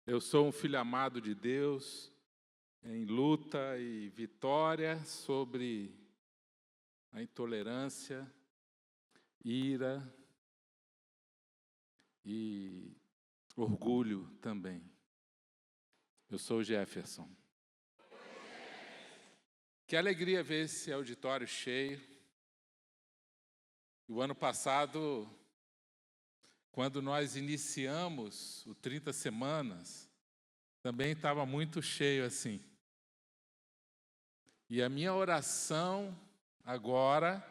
Eu sou um filho amado de Deus, em luta e vitória sobre a intolerância, ira e orgulho também. Eu sou o Jefferson. Que alegria ver esse auditório cheio. O ano passado, quando nós iniciamos o 30 Semanas, também estava muito cheio assim. E a minha oração agora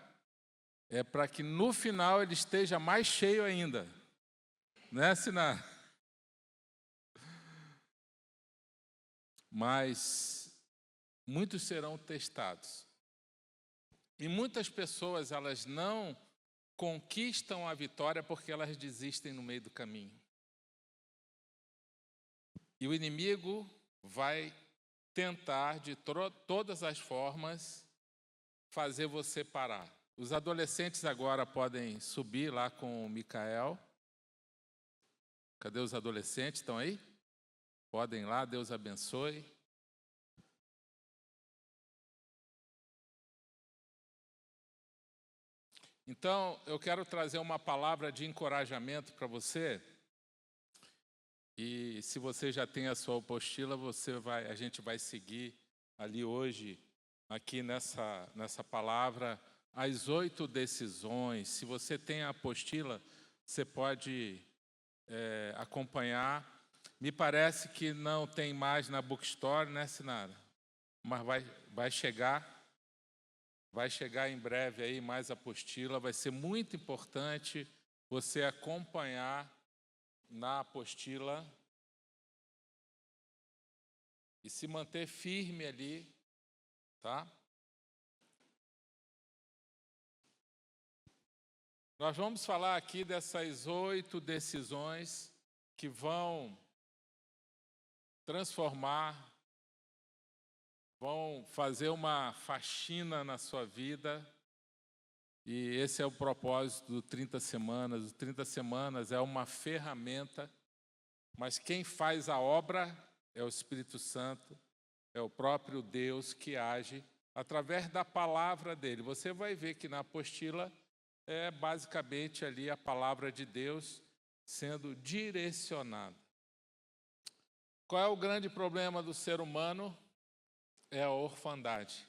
é para que no final ele esteja mais cheio ainda. Né, Siná? Mas muitos serão testados. E muitas pessoas, elas não conquistam a vitória porque elas desistem no meio do caminho. E o inimigo vai tentar, de todas as formas, fazer você parar. Os adolescentes agora podem subir lá com o Micael. Cadê os adolescentes? Estão aí? Podem ir lá, Deus abençoe. Então, eu quero trazer uma palavra de encorajamento para você. E se você já tem a sua apostila, a gente vai seguir ali hoje, aqui nessa palavra, as 8 decisões. Se você tem a apostila, você pode acompanhar. Me parece que não tem mais na Bookstore, né, Sinara? Mas vai chegar. Vai chegar em breve aí mais apostila. Vai ser muito importante você acompanhar na apostila e se manter firme ali, tá? Nós vamos falar aqui dessas 8 decisões que vão transformar, vão fazer uma faxina na sua vida. E esse é o propósito do 30 Semanas. O 30 Semanas é uma ferramenta, mas quem faz a obra é o Espírito Santo, é o próprio Deus que age através da palavra dele. Você vai ver que na apostila é basicamente ali a palavra de Deus sendo direcionada. Qual é o grande problema do ser humano? É a orfandade.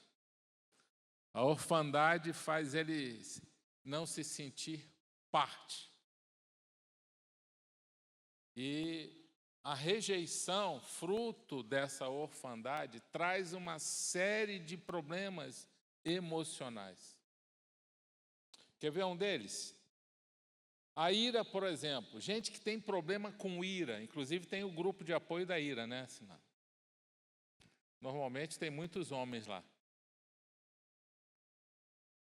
A orfandade faz ele não se sentir parte. E a rejeição, fruto dessa orfandade, traz uma série de problemas emocionais. Quer ver um deles? A ira, por exemplo. Gente que tem problema com ira. Inclusive tem o grupo de apoio da ira, né, Sinal? Normalmente tem muitos homens lá.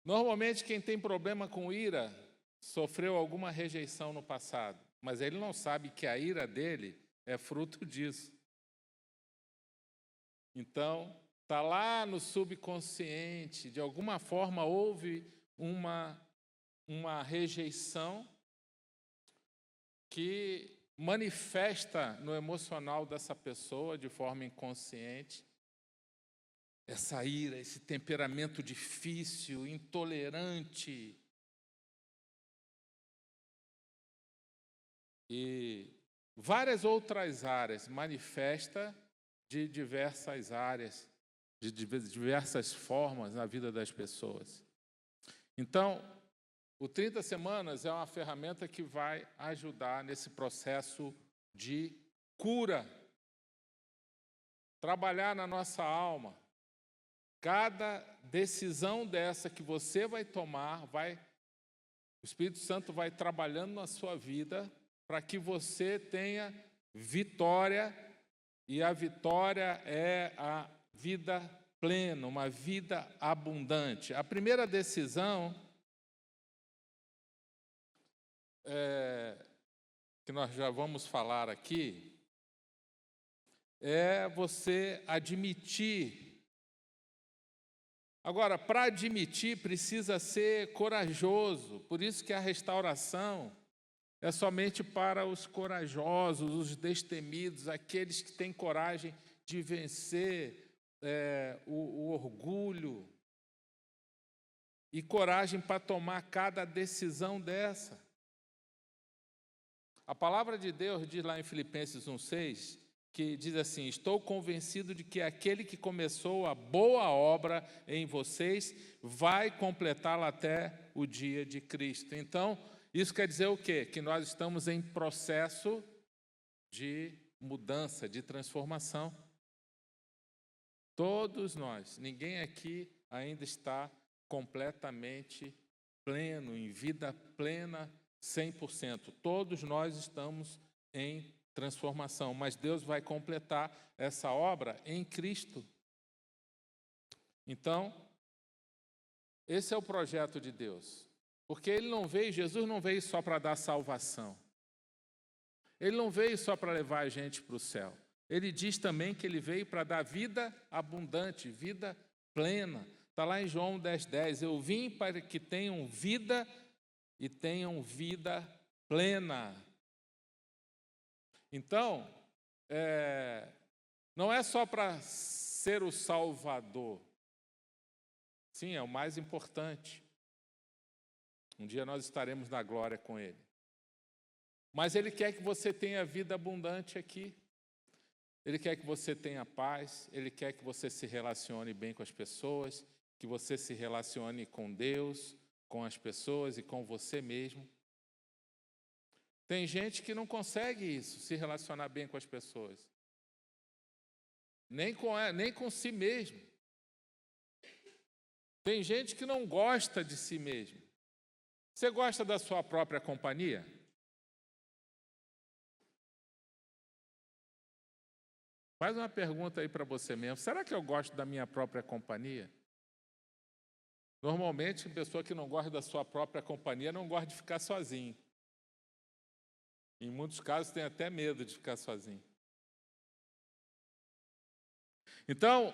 Normalmente quem tem problema com ira sofreu alguma rejeição no passado. Mas ele não sabe que a ira dele é fruto disso. Então, está lá no subconsciente, de alguma forma houve uma rejeição que manifesta no emocional dessa pessoa de forma inconsciente. Essa ira, esse temperamento difícil, intolerante. E várias outras áreas manifesta de diversas áreas, de diversas formas na vida das pessoas. Então, o 30 Semanas é uma ferramenta que vai ajudar nesse processo de cura. Trabalhar na nossa alma. Cada decisão dessa que você vai tomar, o Espírito Santo vai trabalhando na sua vida para que você tenha vitória, e a vitória é a vida plena, uma vida abundante. A primeira decisão que nós já vamos falar aqui é você admitir. Agora, para admitir, precisa ser corajoso. Por isso que a restauração é somente para os corajosos, os destemidos, aqueles que têm coragem de vencer o orgulho e coragem para tomar cada decisão dessa. A palavra de Deus diz lá em Filipenses 1,6, que diz assim: estou convencido de que aquele que começou a boa obra em vocês vai completá-la até o dia de Cristo. Então, isso quer dizer o quê? Que nós estamos em processo de mudança, de transformação. Todos nós, ninguém aqui ainda está completamente pleno, em vida plena, 100%. Todos nós estamos em transformação, mas Deus vai completar essa obra em Cristo. Então, esse é o projeto de Deus. Porque Jesus não veio só para dar salvação. Ele não veio só para levar a gente para o céu. Ele diz também que ele veio para dar vida abundante, vida plena. Está lá em João 10,10. Eu vim para que tenham vida e tenham vida plena. Então, não é só para ser o Salvador. Sim, é o mais importante. Um dia nós estaremos na glória com Ele. Mas Ele quer que você tenha vida abundante aqui. Ele quer que você tenha paz. Ele quer que você se relacione bem com as pessoas, que você se relacione com Deus, com as pessoas e com você mesmo. Tem gente que não consegue isso, se relacionar bem com as pessoas. Nem com si mesmo. Tem gente que não gosta de si mesmo. Você gosta da sua própria companhia? Faz uma pergunta aí para você mesmo. Será que eu gosto da minha própria companhia? Normalmente, a pessoa que não gosta da sua própria companhia não gosta de ficar sozinho. Em muitos casos, tem até medo de ficar sozinho. Então,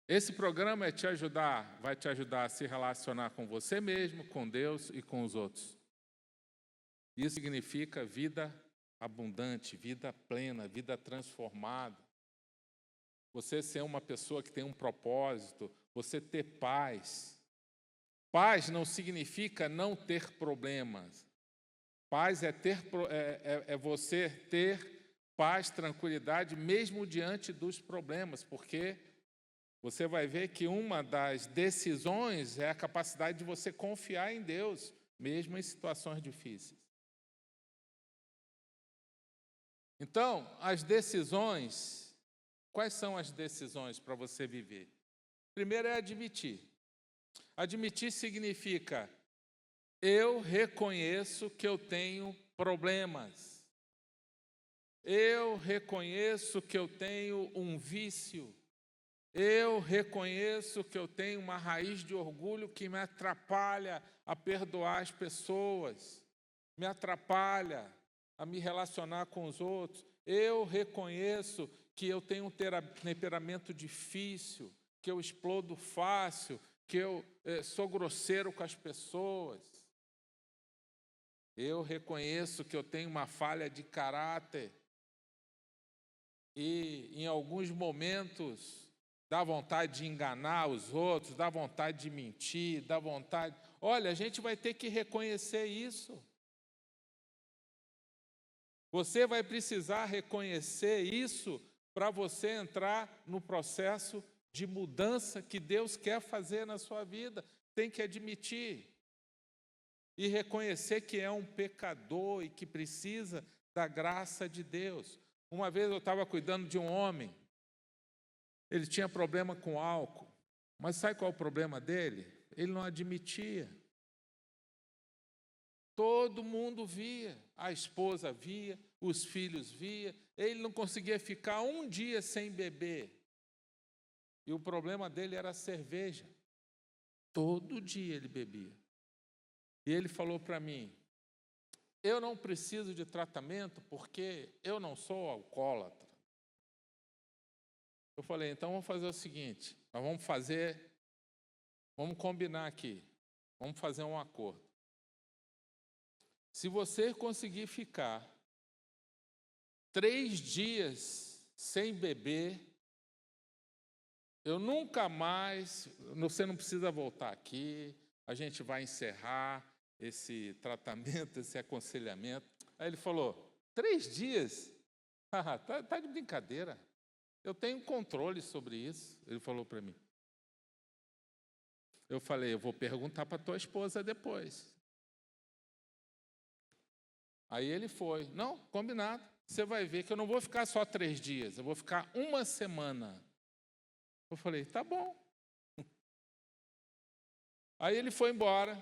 esse programa vai te ajudar a se relacionar com você mesmo, com Deus e com os outros. Isso significa vida abundante, vida plena, vida transformada. Você ser uma pessoa que tem um propósito, você ter paz. Paz não significa não ter problemas. Paz é você ter paz, tranquilidade, mesmo diante dos problemas, porque você vai ver que uma das decisões é a capacidade de você confiar em Deus, mesmo em situações difíceis. Então, quais são as decisões para você viver? Primeiro é admitir. Admitir significa: eu reconheço que eu tenho problemas. Eu reconheço que eu tenho um vício. Eu reconheço que eu tenho uma raiz de orgulho que me atrapalha a perdoar as pessoas, me atrapalha a me relacionar com os outros. Eu reconheço que eu tenho um temperamento difícil, que eu explodo fácil, que eu sou grosseiro com as pessoas. Eu reconheço que eu tenho uma falha de caráter e, em alguns momentos, dá vontade de enganar os outros, dá vontade de mentir, dá vontade... Olha, a gente vai ter que reconhecer isso. Você vai precisar reconhecer isso para você entrar no processo de mudança que Deus quer fazer na sua vida. Tem que admitir e reconhecer que é um pecador e que precisa da graça de Deus. Uma vez eu estava cuidando de um homem, ele tinha problema com álcool, mas sabe qual é o problema dele? Ele não admitia. Todo mundo via, a esposa via, os filhos via, ele não conseguia ficar um dia sem beber. E o problema dele era a cerveja. Todo dia ele bebia. E ele falou para mim: eu não preciso de tratamento porque eu não sou alcoólatra. Eu falei: então vamos fazer o seguinte, vamos combinar aqui, vamos fazer um acordo. Se você conseguir ficar 3 dias sem beber, eu nunca mais, você não precisa voltar aqui, a gente vai encerrar esse tratamento, esse aconselhamento. Aí ele falou, 3 dias? Tá de brincadeira. Eu tenho controle sobre isso, ele falou para mim. Eu falei, eu vou perguntar para tua esposa depois. Aí ele foi, não, combinado. Você vai ver que eu não vou ficar só 3 dias, eu vou ficar 1 semana. Eu falei, tá bom. Aí ele foi embora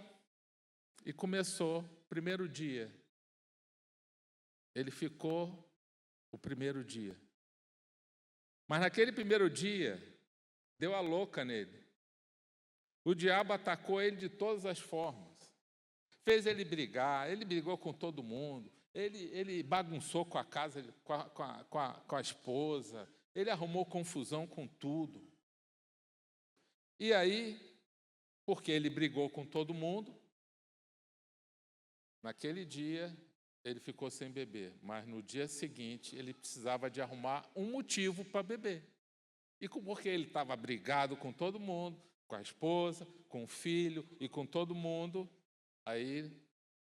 e começou, primeiro dia. Ele ficou o primeiro dia. Mas naquele primeiro dia, deu a louca nele. O diabo atacou ele de todas as formas. Fez ele brigar, ele brigou com todo mundo, ele bagunçou com a casa, com a esposa, ele arrumou confusão com tudo. E aí, porque ele brigou com todo mundo, naquele dia ele ficou sem beber, mas no dia seguinte ele precisava de arrumar um motivo para beber. E porque ele estava brigado com todo mundo, com a esposa, com o filho e com todo mundo, aí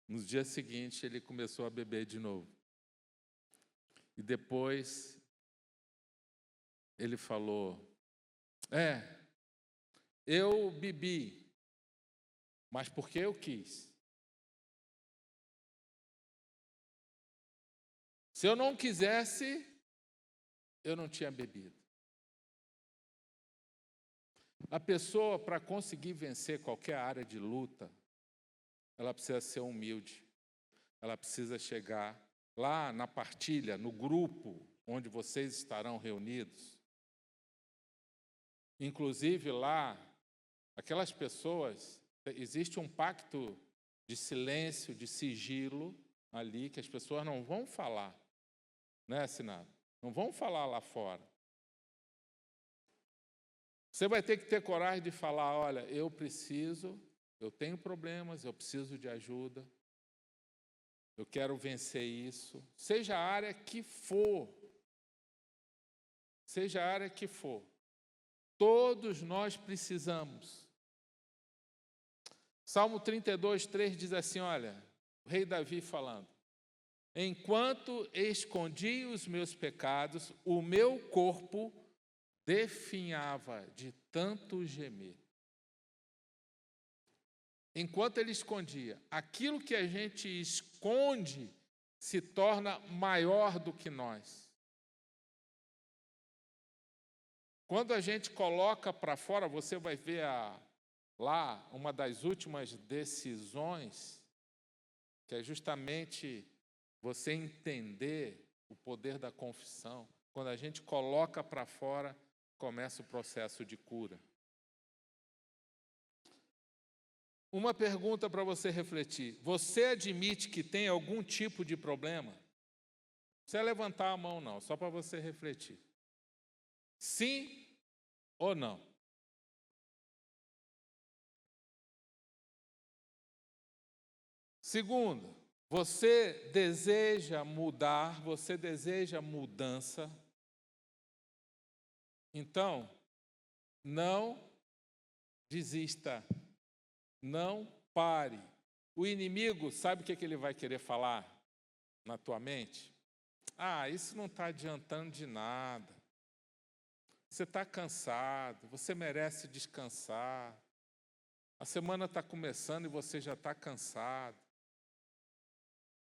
no dia seguinte ele começou a beber de novo. E depois ele falou, eu bebi, mas porque eu quis. Se eu não quisesse, eu não tinha bebido. A pessoa, para conseguir vencer qualquer área de luta, ela precisa ser humilde. Ela precisa chegar lá na partilha, no grupo onde vocês estarão reunidos. Inclusive lá, aquelas pessoas, existe um pacto de silêncio, de sigilo ali, que as pessoas não vão falar, né, Sinado? Não vão falar lá fora. Você vai ter que ter coragem de falar, olha, eu tenho problemas, eu preciso de ajuda, eu quero vencer isso, seja a área que for, todos nós precisamos. Salmo 32, 3 diz assim, olha, o rei Davi falando, enquanto escondi os meus pecados, o meu corpo definhava de tanto gemer. Enquanto ele escondia, aquilo que a gente esconde se torna maior do que nós. Quando a gente coloca para fora, você vai ver lá uma das últimas decisões, que é justamente você entender o poder da confissão. Quando a gente coloca para fora, começa o processo de cura. Uma pergunta para você refletir. Você admite que tem algum tipo de problema? Não precisa levantar a mão, não, só para você refletir. Sim ou não? Segundo, você deseja mudar, você deseja mudança? Então, não desista, não pare. O inimigo, sabe o que ele vai querer falar na tua mente? Isso não está adiantando de nada. Você está cansado, você merece descansar. A semana está começando e você já está cansado.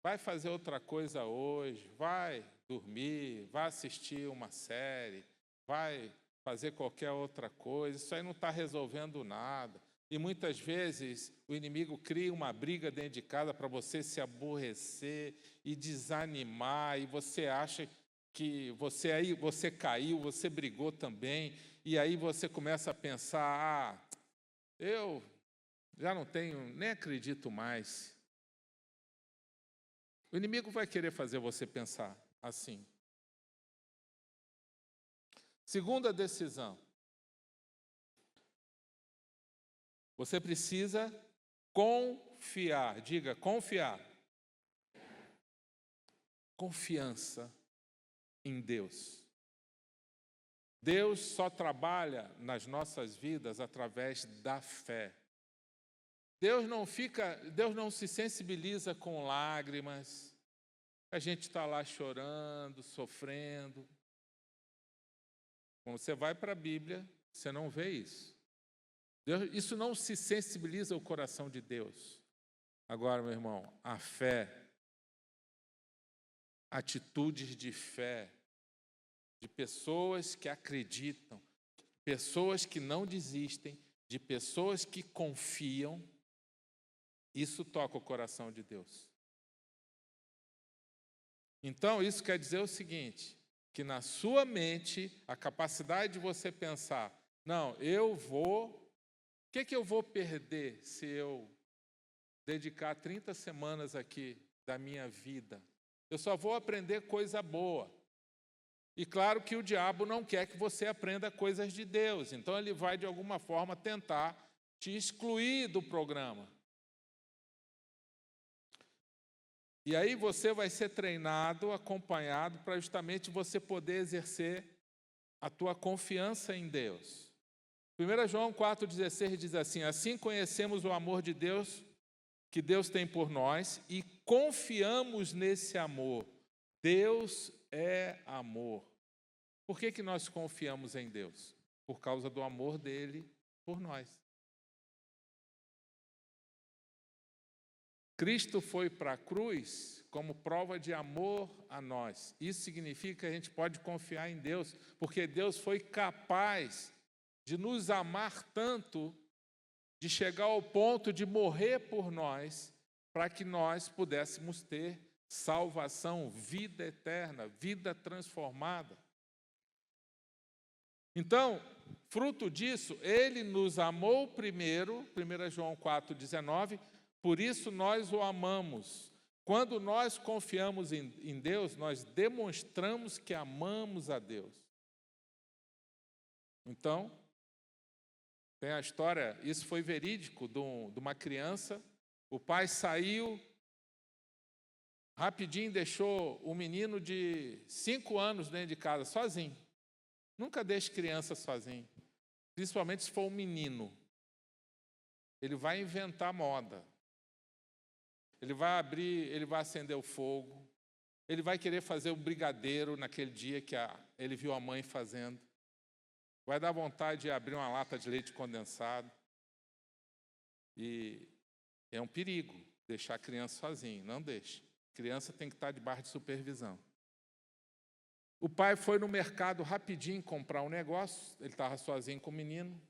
Vai fazer outra coisa hoje, vai dormir, vai assistir uma série, vai fazer qualquer outra coisa. Isso aí não está resolvendo nada. E muitas vezes o inimigo cria uma briga dentro de casa para você se aborrecer e desanimar, e você acha que você caiu, você brigou também, e aí você começa a pensar, eu já não tenho, nem acredito mais. O inimigo vai querer fazer você pensar assim. Segunda decisão. Você precisa confiar. Diga, confiar. confiança em Deus. Deus só trabalha nas nossas vidas através da fé. Deus não se sensibiliza com lágrimas. A gente está lá chorando, sofrendo. Quando você vai para a Bíblia, você não vê isso. Isso não se sensibiliza o coração de Deus. Agora, meu irmão, a fé, atitudes de fé, de pessoas que acreditam, pessoas que não desistem, de pessoas que confiam, isso toca o coração de Deus. Então, isso quer dizer o seguinte, que na sua mente, a capacidade de você pensar, não, o que eu vou perder se eu dedicar 30 semanas aqui da minha vida? Eu só vou aprender coisa boa. E claro que o diabo não quer que você aprenda coisas de Deus, então ele vai, de alguma forma, tentar te excluir do programa. E aí você vai ser treinado, acompanhado, para justamente você poder exercer a tua confiança em Deus. 1 João 4,16 diz assim, assim conhecemos o amor de Deus, que Deus tem por nós, e confiamos nesse amor. Deus é amor. Por que nós confiamos em Deus? Por causa do amor dele por nós. Cristo foi para a cruz como prova de amor a nós. Isso significa que a gente pode confiar em Deus, porque Deus foi capaz de nos amar tanto, de chegar ao ponto de morrer por nós, para que nós pudéssemos ter salvação, vida eterna, vida transformada. Então, fruto disso, ele nos amou primeiro, 1 João 4,19, por isso nós o amamos. Quando nós confiamos em Deus, nós demonstramos que amamos a Deus. Então, tem a história, isso foi verídico, de uma criança. O pai saiu, rapidinho deixou o menino de 5 anos dentro de casa, sozinho. Nunca deixe criança sozinho, principalmente se for um menino. Ele vai inventar moda. Ele vai acender o fogo. Ele vai querer fazer o brigadeiro naquele dia que ele viu a mãe fazendo. Vai dar vontade de abrir uma lata de leite condensado. E é um perigo deixar a criança sozinha. Não deixe. A criança tem que estar debaixo de supervisão. O pai foi no mercado rapidinho comprar um negócio. Ele estava sozinho com o menino.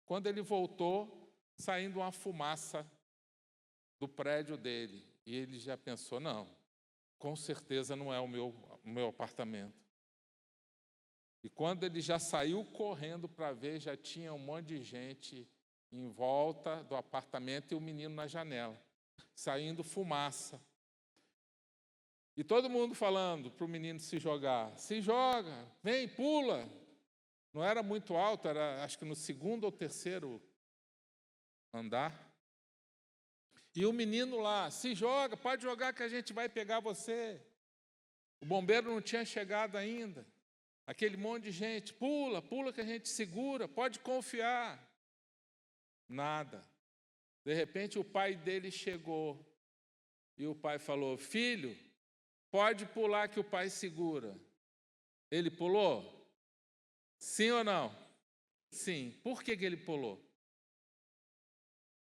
Quando ele voltou, saindo uma fumaça do prédio dele. E ele já pensou, não, com certeza não é o meu apartamento. E quando ele já saiu correndo para ver, já tinha um monte de gente em volta do apartamento e o menino na janela, saindo fumaça. E todo mundo falando para o menino se jogar. Se joga, vem, pula. Não era muito alto, era acho que no 2º ou 3º andar. E o menino lá, se joga, pode jogar que a gente vai pegar você. O bombeiro não tinha chegado ainda. Aquele monte de gente, pula, pula que a gente segura, pode confiar. Nada. De repente o pai dele chegou e o pai falou, filho, pode pular que o pai segura. Ele pulou? Sim ou não? Sim. Por que ele pulou?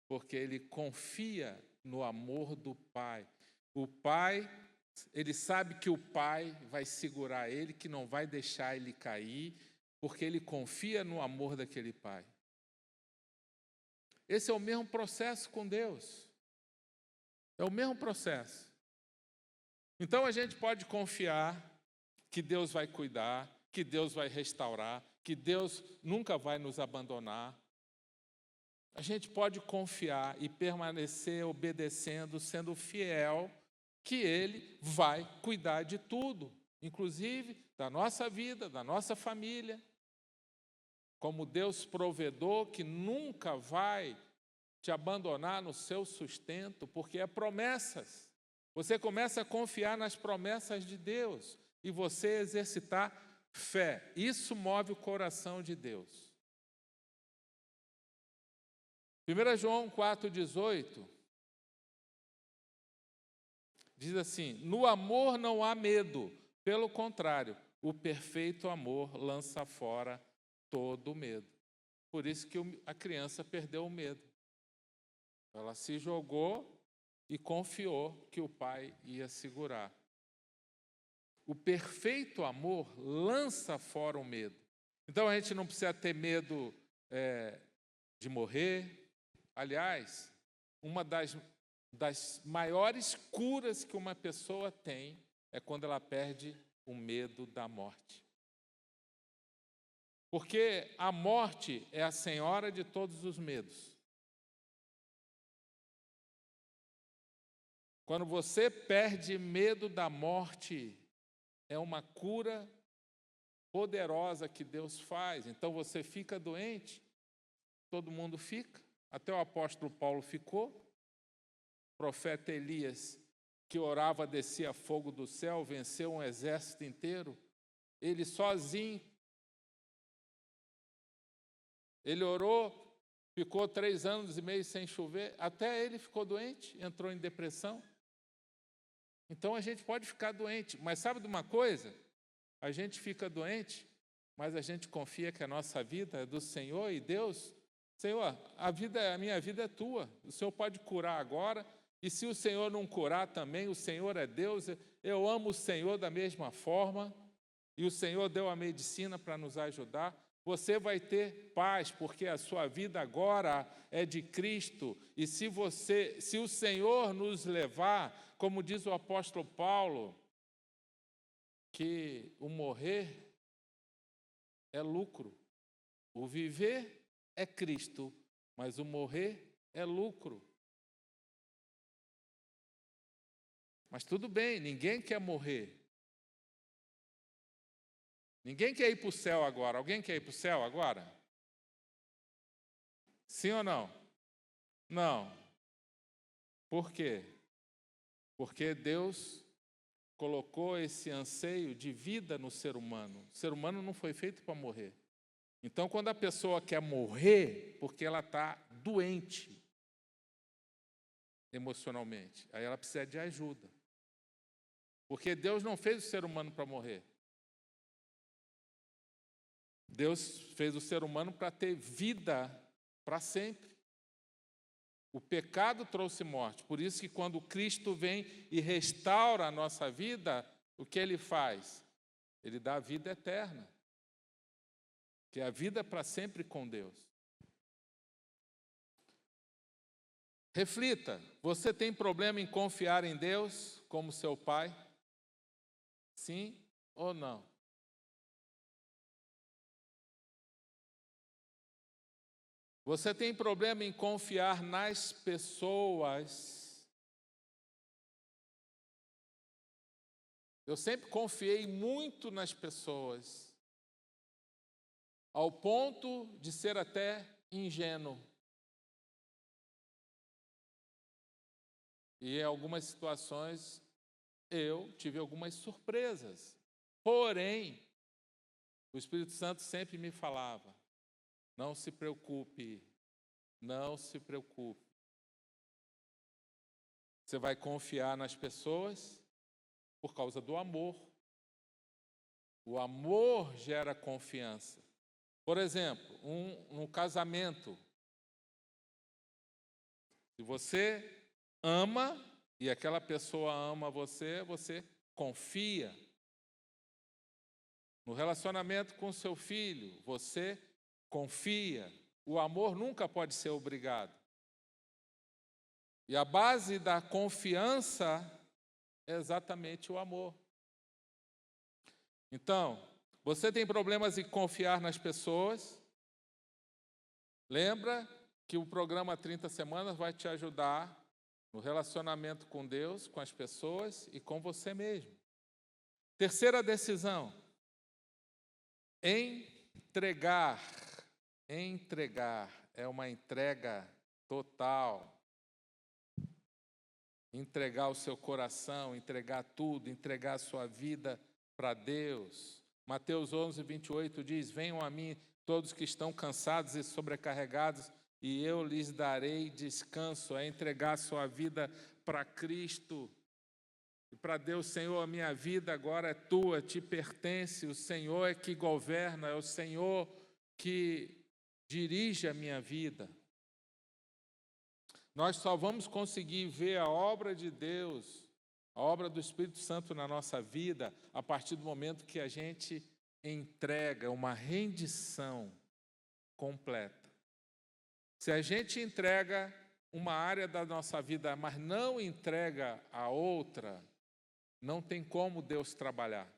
Porque ele confia no amor do pai. O pai, ele sabe que o pai vai segurar ele, que não vai deixar ele cair, porque ele confia no amor daquele pai. Esse é o mesmo processo com Deus. É o mesmo processo. Então a gente pode confiar que Deus vai cuidar, que Deus vai restaurar, que Deus nunca vai nos abandonar. A gente pode confiar e permanecer obedecendo, sendo fiel, que Ele vai cuidar de tudo, inclusive da nossa vida, da nossa família. Como Deus provedor que nunca vai te abandonar no seu sustento, porque é promessas. Você começa a confiar nas promessas de Deus e você exercitar fé. Isso move o coração de Deus. 1 João 4,18 diz assim: no amor não há medo, pelo contrário, o perfeito amor lança fora todo o medo. Por isso que a criança perdeu o medo. Ela se jogou e confiou que o pai ia segurar. O perfeito amor lança fora o medo. Então a gente não precisa ter medo de morrer. Aliás, uma das maiores curas que uma pessoa tem é quando ela perde o medo da morte. Porque a morte é a senhora de todos os medos. Quando você perde medo da morte, é uma cura poderosa que Deus faz. Então você fica doente, todo mundo fica, até o apóstolo Paulo ficou. O profeta Elias, que orava, descia fogo do céu, venceu um exército inteiro. Ele sozinho, ele orou, ficou 3 anos e meio sem chover, até ele ficou doente, entrou em depressão. Então a gente pode ficar doente, mas sabe de uma coisa? A gente fica doente, mas a gente confia que a nossa vida é do Senhor e Deus. Senhor, a minha vida é tua, o Senhor pode curar agora, e se o Senhor não curar também, o Senhor é Deus. Eu amo o Senhor da mesma forma, e o Senhor deu a medicina para nos ajudar. Você vai ter paz, porque a sua vida agora é de Cristo, e se o Senhor nos levar, como diz o apóstolo Paulo, que o morrer é lucro, o viver é Cristo, mas o morrer é lucro. Mas tudo bem, ninguém quer morrer. Ninguém quer ir para o céu agora. Alguém quer ir para o céu agora? Sim ou não? Não. Por quê? Porque Deus colocou esse anseio de vida no ser humano. O ser humano não foi feito para morrer. Então, quando a pessoa quer morrer, porque ela está doente emocionalmente, aí ela precisa de ajuda. Porque Deus não fez o ser humano para morrer. Deus fez o ser humano para ter vida para sempre. O pecado trouxe morte. Por isso que quando Cristo vem e restaura a nossa vida, o que Ele faz? Ele dá a vida eterna. Que é a vida para sempre com Deus. Reflita, você tem problema em confiar em Deus como seu Pai? Sim ou não? Você tem problema em confiar nas pessoas? Eu sempre confiei muito nas pessoas, ao ponto de ser até ingênuo. E em algumas situações eu tive algumas surpresas. Porém, o Espírito Santo sempre me falava: não se preocupe, não se preocupe. Você vai confiar nas pessoas por causa do amor. O amor gera confiança. Por exemplo, um casamento. Se você ama e aquela pessoa ama você, você confia. No relacionamento com seu filho, você confia. O amor nunca pode ser obrigado. E a base da confiança é exatamente o amor. Então, você tem problemas em confiar nas pessoas? Lembra que o programa 30 Semanas vai te ajudar no relacionamento com Deus, com as pessoas e com você mesmo. Terceira decisão: entregar. Entregar é uma entrega total. entregar o seu coração, entregar tudo, entregar a sua vida para Deus. Mateus 11, 28 diz: venham a mim todos que estão cansados e sobrecarregados, e eu lhes darei descanso. É entregar a sua vida para Cristo. E para Deus: Senhor, a minha vida agora é tua, te pertence, o Senhor é que governa, é o Senhor que dirige a minha vida. Nós só vamos conseguir ver a obra de Deus, a obra do Espírito Santo na nossa vida, a partir do momento que a gente entrega uma rendição completa. Se a gente entrega uma área da nossa vida, mas não entrega a outra, não tem como Deus trabalhar.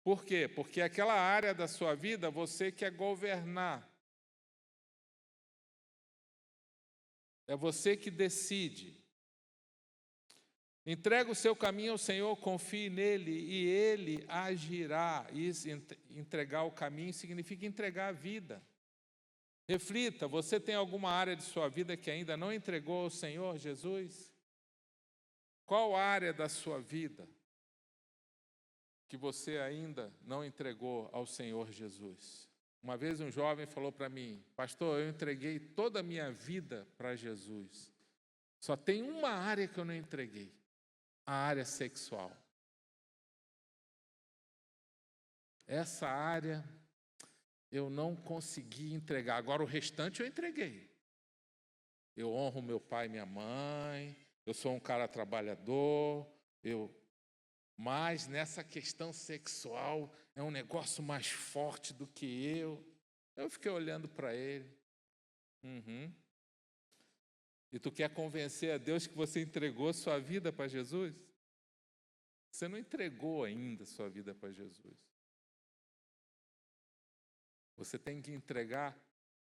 Por quê? Porque aquela área da sua vida você quer governar. É você que decide. Entrega o seu caminho ao Senhor, confie nele e Ele agirá. Isso, entregar o caminho significa entregar a vida. Reflita, você tem alguma área de sua vida que ainda não entregou ao Senhor Jesus? Qual área da sua vida que você ainda não entregou ao Senhor Jesus? Uma vez um jovem falou para mim: pastor, eu entreguei toda a minha vida para Jesus. Só tem uma área que eu não entreguei, a área sexual. Essa área eu não consegui entregar. Agora o restante eu entreguei. Eu honro meu pai e minha mãe, eu sou um cara trabalhador, mas nessa questão sexual é um negócio mais forte do que eu. Eu fiquei olhando para ele. E tu quer convencer a Deus que você entregou sua vida para Jesus? Você não entregou ainda sua vida para Jesus. Você tem que entregar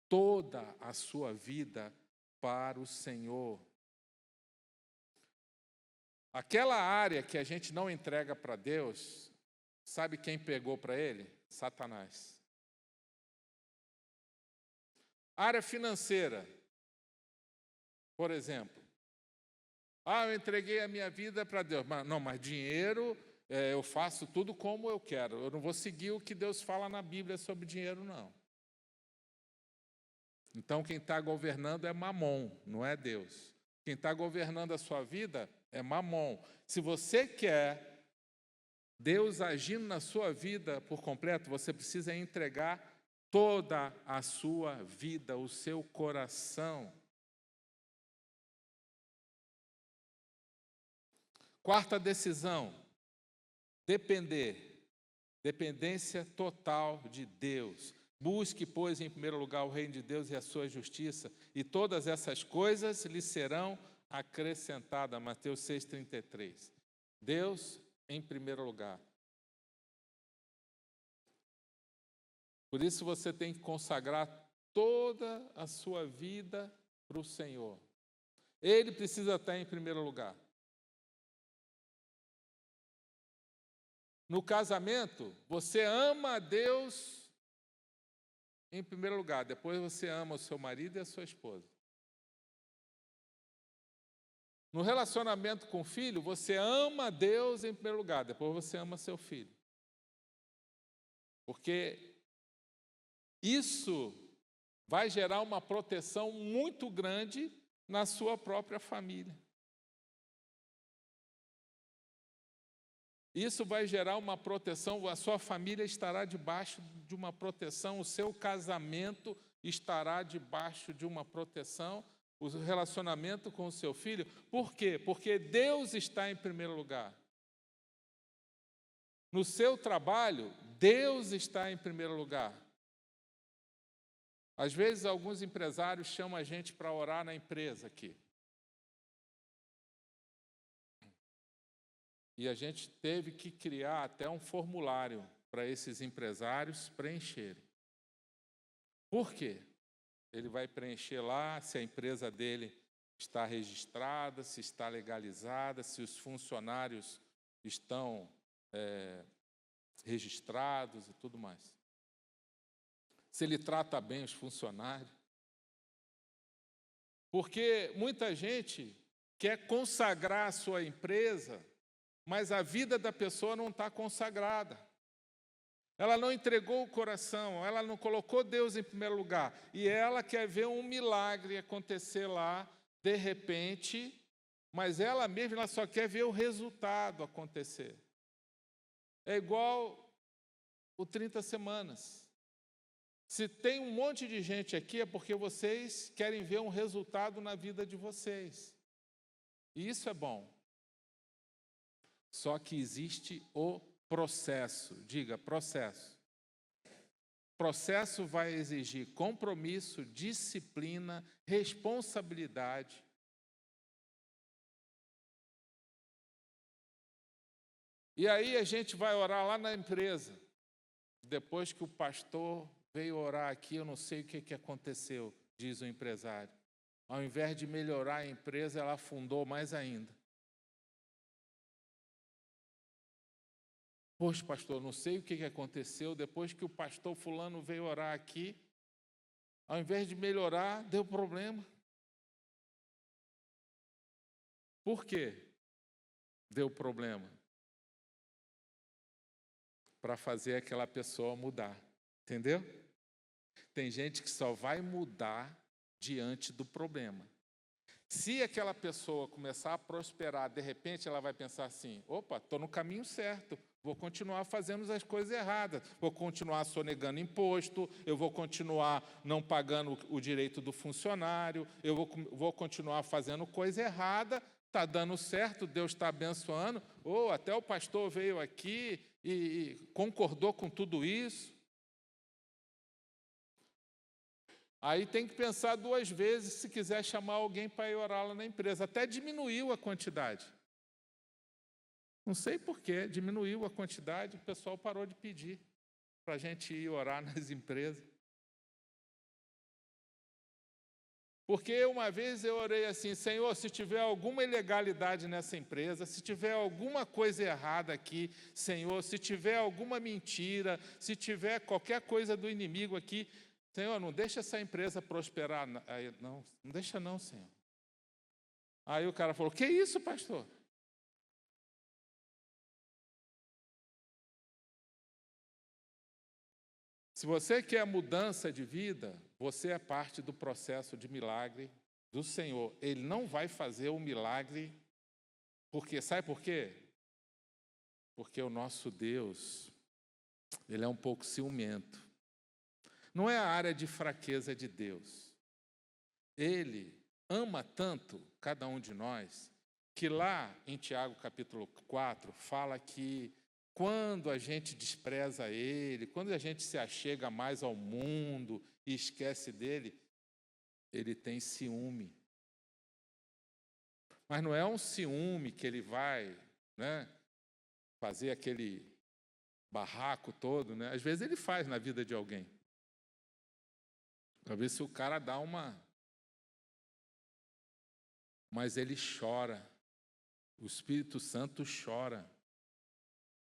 toda a sua vida para o Senhor. Aquela área que a gente não entrega para Deus, sabe quem pegou para ele? Satanás. Área financeira, por exemplo. Eu entreguei a minha vida para Deus. Mas dinheiro, eu faço tudo como eu quero. Eu não vou seguir o que Deus fala na Bíblia sobre dinheiro, não. Então, quem está governando é Mamon, não é Deus. Quem está governando a sua vida é Mamon. Se você quer Deus agindo na sua vida por completo, você precisa entregar toda a sua vida, o seu coração. Quarta decisão: depender. Dependência total de Deus. Busque, pois, em primeiro lugar o reino de Deus e a sua justiça, e todas essas coisas lhe serão acrescentadas. Mateus 6,33. Deus em primeiro lugar. Por isso você tem que consagrar toda a sua vida para o Senhor. Ele precisa estar em primeiro lugar. No casamento, você ama a Deus em primeiro lugar, depois você ama o seu marido e a sua esposa. No relacionamento com o filho, você ama a Deus em primeiro lugar, depois você ama seu filho. Porque isso vai gerar uma proteção muito grande na sua própria família. Isso vai gerar uma proteção, a sua família estará debaixo de uma proteção, o seu casamento estará debaixo de uma proteção, o relacionamento com o seu filho. Por quê? Porque Deus está em primeiro lugar. No seu trabalho, Deus está em primeiro lugar. Às vezes, alguns empresários chamam a gente para orar na empresa aqui. E a gente teve que criar até um formulário para esses empresários preencherem. Por quê? Ele vai preencher lá se a empresa dele está registrada, se está legalizada, se os funcionários estão registrados e tudo mais. Se ele trata bem os funcionários. Porque muita gente quer consagrar a sua empresa, mas a vida da pessoa não está consagrada. Ela não entregou o coração, ela não colocou Deus em primeiro lugar. E ela quer ver um milagre acontecer lá, de repente, mas ela mesma ela só quer ver o resultado acontecer. É igual o 30 semanas. Se tem um monte de gente aqui, é porque vocês querem ver um resultado na vida de vocês. E isso é bom. Só que existe o processo. Diga, processo. Processo vai exigir compromisso, disciplina, responsabilidade. E aí a gente vai orar lá na empresa. Depois que o pastor veio orar aqui, eu não sei o que aconteceu, diz o empresário. Ao invés de melhorar a empresa, ela afundou mais ainda. Poxa, pastor, não sei o que aconteceu. Depois que o pastor fulano veio orar aqui, ao invés de melhorar, deu problema. Por quê? Deu problema. Para fazer aquela pessoa mudar. Entendeu? Tem gente que só vai mudar diante do problema. Se aquela pessoa começar a prosperar, de repente ela vai pensar assim, opa, estou no caminho certo, vou continuar fazendo as coisas erradas, vou continuar sonegando imposto, eu vou continuar não pagando o direito do funcionário, eu vou continuar fazendo coisa errada, está dando certo, Deus está abençoando, ou até o pastor veio aqui e concordou com tudo isso. Aí tem que pensar 2 vezes se quiser chamar alguém para ir orar lá na empresa. Até diminuiu a quantidade. Não sei porquê, diminuiu a quantidade, o pessoal parou de pedir para a gente ir orar nas empresas. Porque uma vez eu orei assim, Senhor, se tiver alguma ilegalidade nessa empresa, se tiver alguma coisa errada aqui, Senhor, se tiver alguma mentira, se tiver qualquer coisa do inimigo aqui, Senhor, não deixa essa empresa prosperar. Aí, não deixa não, Senhor. Aí o cara falou, que isso, pastor? Se você quer mudança de vida, você é parte do processo de milagre do Senhor. Ele não vai fazer o milagre, porque sabe por quê? Porque o nosso Deus, ele é um pouco ciumento. Não é a área de fraqueza de Deus. Ele ama tanto cada um de nós, que lá em Tiago capítulo 4, fala que quando a gente despreza Ele, quando a gente se achega mais ao mundo e esquece dele, Ele tem ciúme. Mas não é um ciúme que Ele vai, fazer aquele barraco todo, Às vezes Ele faz na vida de alguém. Para ver se o cara dá uma... Mas Ele chora. O Espírito Santo chora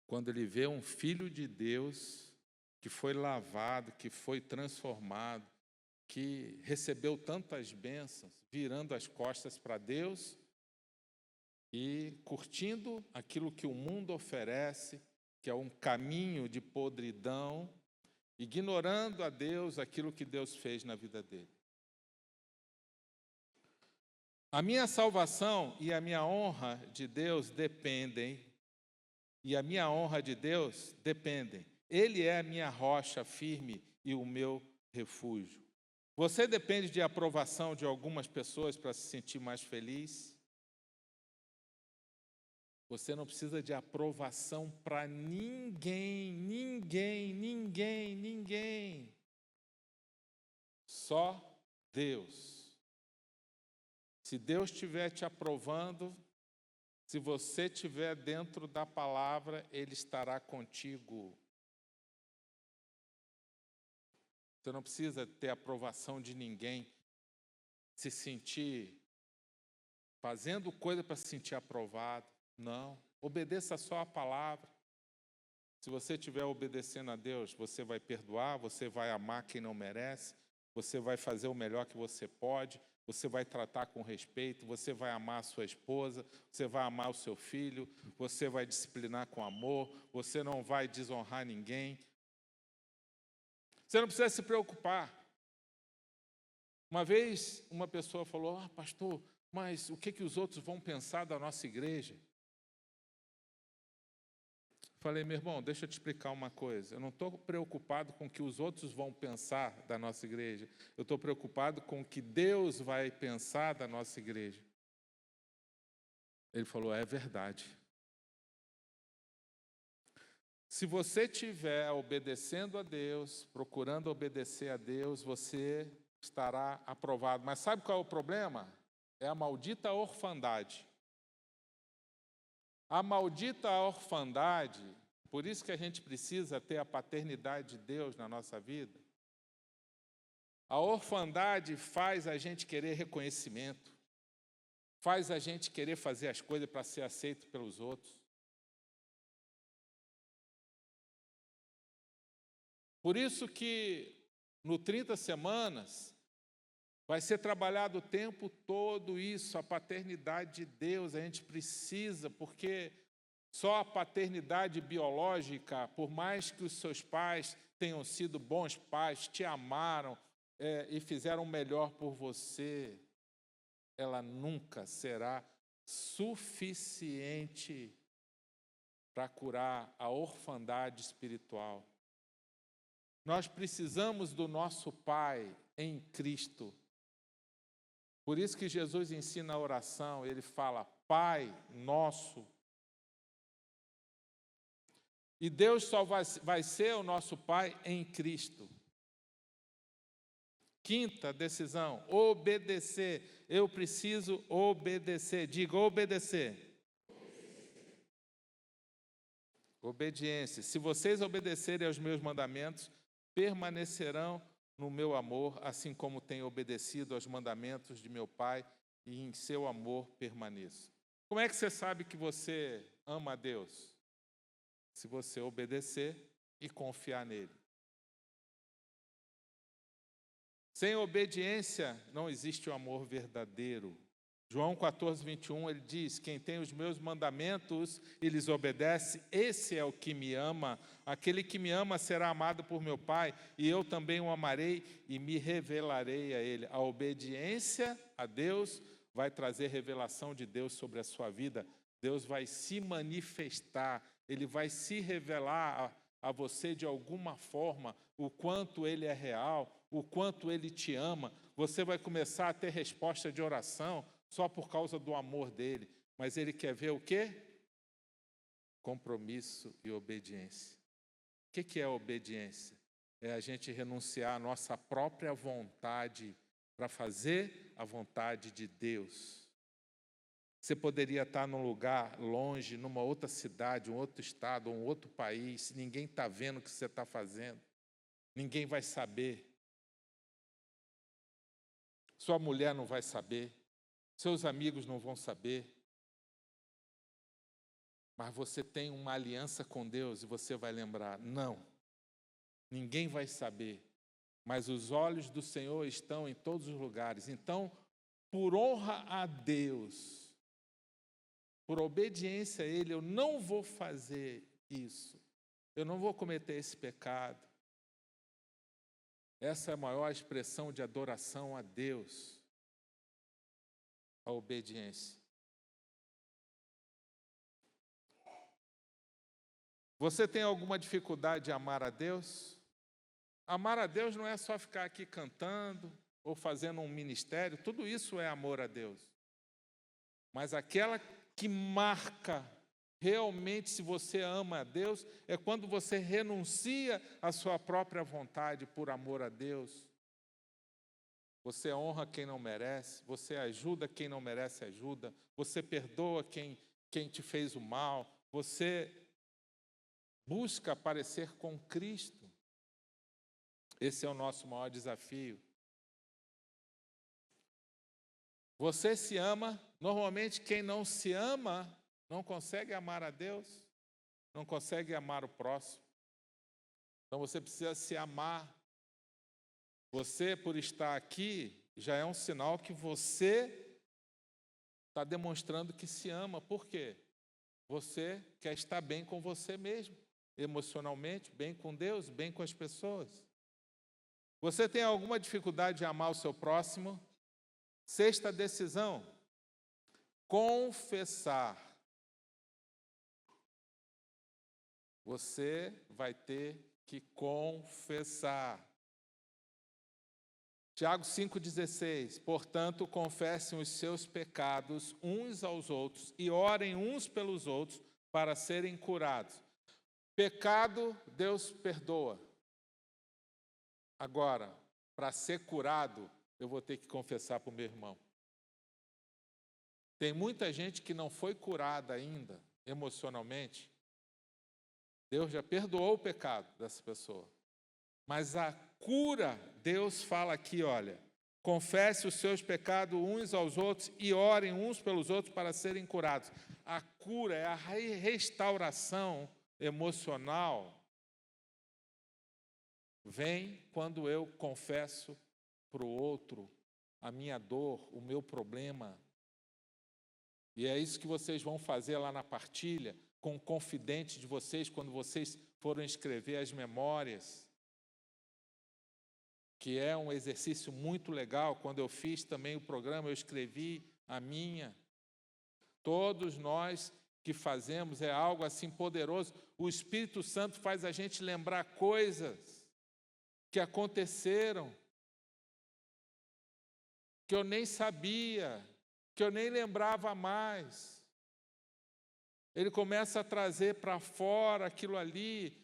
quando ele vê um filho de Deus que foi lavado, que foi transformado, que recebeu tantas bênçãos, virando as costas para Deus e curtindo aquilo que o mundo oferece, que é um caminho de podridão, ignorando a Deus aquilo que Deus fez na vida dele. A minha salvação e a minha honra de Deus dependem, e a minha honra de Deus dependem. Ele é a minha rocha firme e o meu refúgio. Você depende de aprovação de algumas pessoas para se sentir mais feliz? Você não precisa de aprovação para ninguém, ninguém. Só Deus. Se Deus estiver te aprovando, se você estiver dentro da palavra, Ele estará contigo. Você não precisa ter aprovação de ninguém, se sentir fazendo coisa para se sentir aprovado. Não, obedeça só a palavra. Se você estiver obedecendo a Deus, você vai perdoar, você vai amar quem não merece, você vai fazer o melhor que você pode, você vai tratar com respeito, você vai amar a sua esposa, você vai amar o seu filho, você vai disciplinar com amor, você não vai desonrar ninguém. Você não precisa se preocupar. Uma vez, uma pessoa falou, pastor, mas o que os outros vão pensar da nossa igreja? Falei, meu irmão, deixa eu te explicar uma coisa. Eu não estou preocupado com o que os outros vão pensar da nossa igreja. Eu estou preocupado com o que Deus vai pensar da nossa igreja. Ele falou, é verdade. Se você estiver obedecendo a Deus, procurando obedecer a Deus, você estará aprovado. Mas sabe qual é o problema? É a maldita orfandade. A maldita orfandade, por isso que a gente precisa ter a paternidade de Deus na nossa vida. A orfandade faz a gente querer reconhecimento, faz a gente querer fazer as coisas para ser aceito pelos outros. Por isso que no 30 semanas vai ser trabalhado o tempo todo isso, a paternidade de Deus, a gente precisa, porque só a paternidade biológica, por mais que os seus pais tenham sido bons pais, te amaram e fizeram o melhor por você, ela nunca será suficiente para curar a orfandade espiritual. Nós precisamos do nosso Pai em Cristo. Por isso que Jesus ensina a oração, ele fala, Pai nosso. E Deus só vai ser o nosso Pai em Cristo. Quinta decisão, obedecer. Eu preciso obedecer. Diga, obedecer. Obediência. Se vocês obedecerem aos meus mandamentos, permanecerão no meu amor, assim como tenho obedecido aos mandamentos de meu Pai, e em seu amor permaneço. Como é que você sabe que você ama a Deus? Se você obedecer e confiar nele. Sem obediência não existe o amor verdadeiro. João 14, 21, ele diz, quem tem os meus mandamentos e lhes obedece, esse é o que me ama. Aquele que me ama será amado por meu Pai, e eu também o amarei e me revelarei a ele. A obediência a Deus vai trazer revelação de Deus sobre a sua vida. Deus vai se manifestar, ele vai se revelar a você de alguma forma, o quanto ele é real, o quanto ele te ama. Você vai começar a ter resposta de oração só por causa do amor dele. Mas ele quer ver o quê? Compromisso e obediência. O que é obediência? É a gente renunciar à nossa própria vontade para fazer a vontade de Deus. Você poderia estar num lugar longe, numa outra cidade, um outro estado, um outro país, ninguém está vendo o que você está fazendo. Ninguém vai saber. Sua mulher não vai saber. Seus amigos não vão saber. Mas você tem uma aliança com Deus e você vai lembrar, não, ninguém vai saber, mas os olhos do Senhor estão em todos os lugares. Então, por honra a Deus, por obediência a Ele, eu não vou fazer isso. Eu não vou cometer esse pecado. Essa é a maior expressão de adoração a Deus, a obediência. Você tem alguma dificuldade de amar a Deus? Amar a Deus não é só ficar aqui cantando ou fazendo um ministério, tudo isso é amor a Deus. Mas aquela que marca realmente se você ama a Deus é quando você renuncia à sua própria vontade por amor a Deus. Você honra quem não merece, você ajuda quem não merece ajuda, você perdoa quem te fez o mal, você busca parecer com Cristo. Esse é o nosso maior desafio. Você se ama. Normalmente, quem não se ama não consegue amar a Deus, não consegue amar o próximo. Então, você precisa se amar. Você, por estar aqui, já é um sinal que você está demonstrando que se ama. Por quê? Você quer estar bem com você mesmo, emocionalmente, bem com Deus, bem com as pessoas. Você tem alguma dificuldade de amar o seu próximo? Sexta decisão: confessar. Você vai ter que confessar. Tiago 5,16, portanto, confessem os seus pecados uns aos outros e orem uns pelos outros para serem curados. Pecado, Deus perdoa. Agora, para ser curado, eu vou ter que confessar para o meu irmão. Tem muita gente que não foi curada ainda, emocionalmente. Deus já perdoou o pecado dessa pessoa. Mas a cura, Deus fala aqui, olha, confesse os seus pecados uns aos outros e orem uns pelos outros para serem curados. A cura é a restauração emocional. Vem quando eu confesso para o outro a minha dor, o meu problema. E é isso que vocês vão fazer lá na partilha, com o confidente de vocês, quando vocês forem escrever as memórias. Que é um exercício muito legal. Quando eu fiz também o programa, eu escrevi a minha. Todos nós que fazemos, é algo assim poderoso. O Espírito Santo faz a gente lembrar coisas que aconteceram, que eu nem sabia, que eu nem lembrava mais. Ele começa a trazer para fora aquilo ali,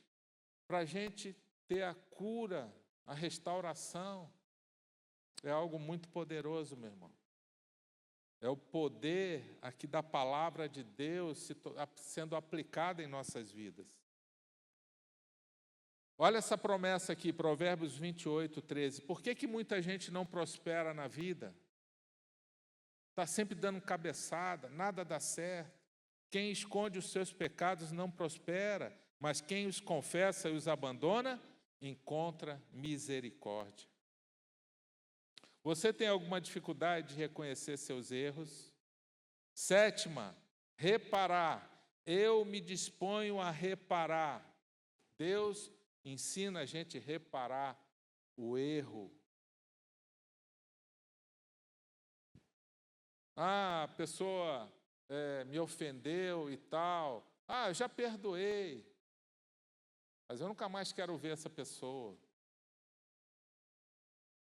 para a gente ter a cura, a restauração. É algo muito poderoso, meu irmão. É o poder aqui da palavra de Deus sendo aplicada em nossas vidas. Olha essa promessa aqui, Provérbios 28, 13. Por que muita gente não prospera na vida? Está sempre dando cabeçada, nada dá certo. Quem esconde os seus pecados não prospera, mas quem os confessa e os abandona, encontra misericórdia. Você tem alguma dificuldade de reconhecer seus erros? Sétima, reparar. Eu me disponho a reparar. Deus ensina a gente a reparar o erro. Ah, a pessoa me ofendeu e tal. Ah, eu já perdoei. Mas eu nunca mais quero ver essa pessoa.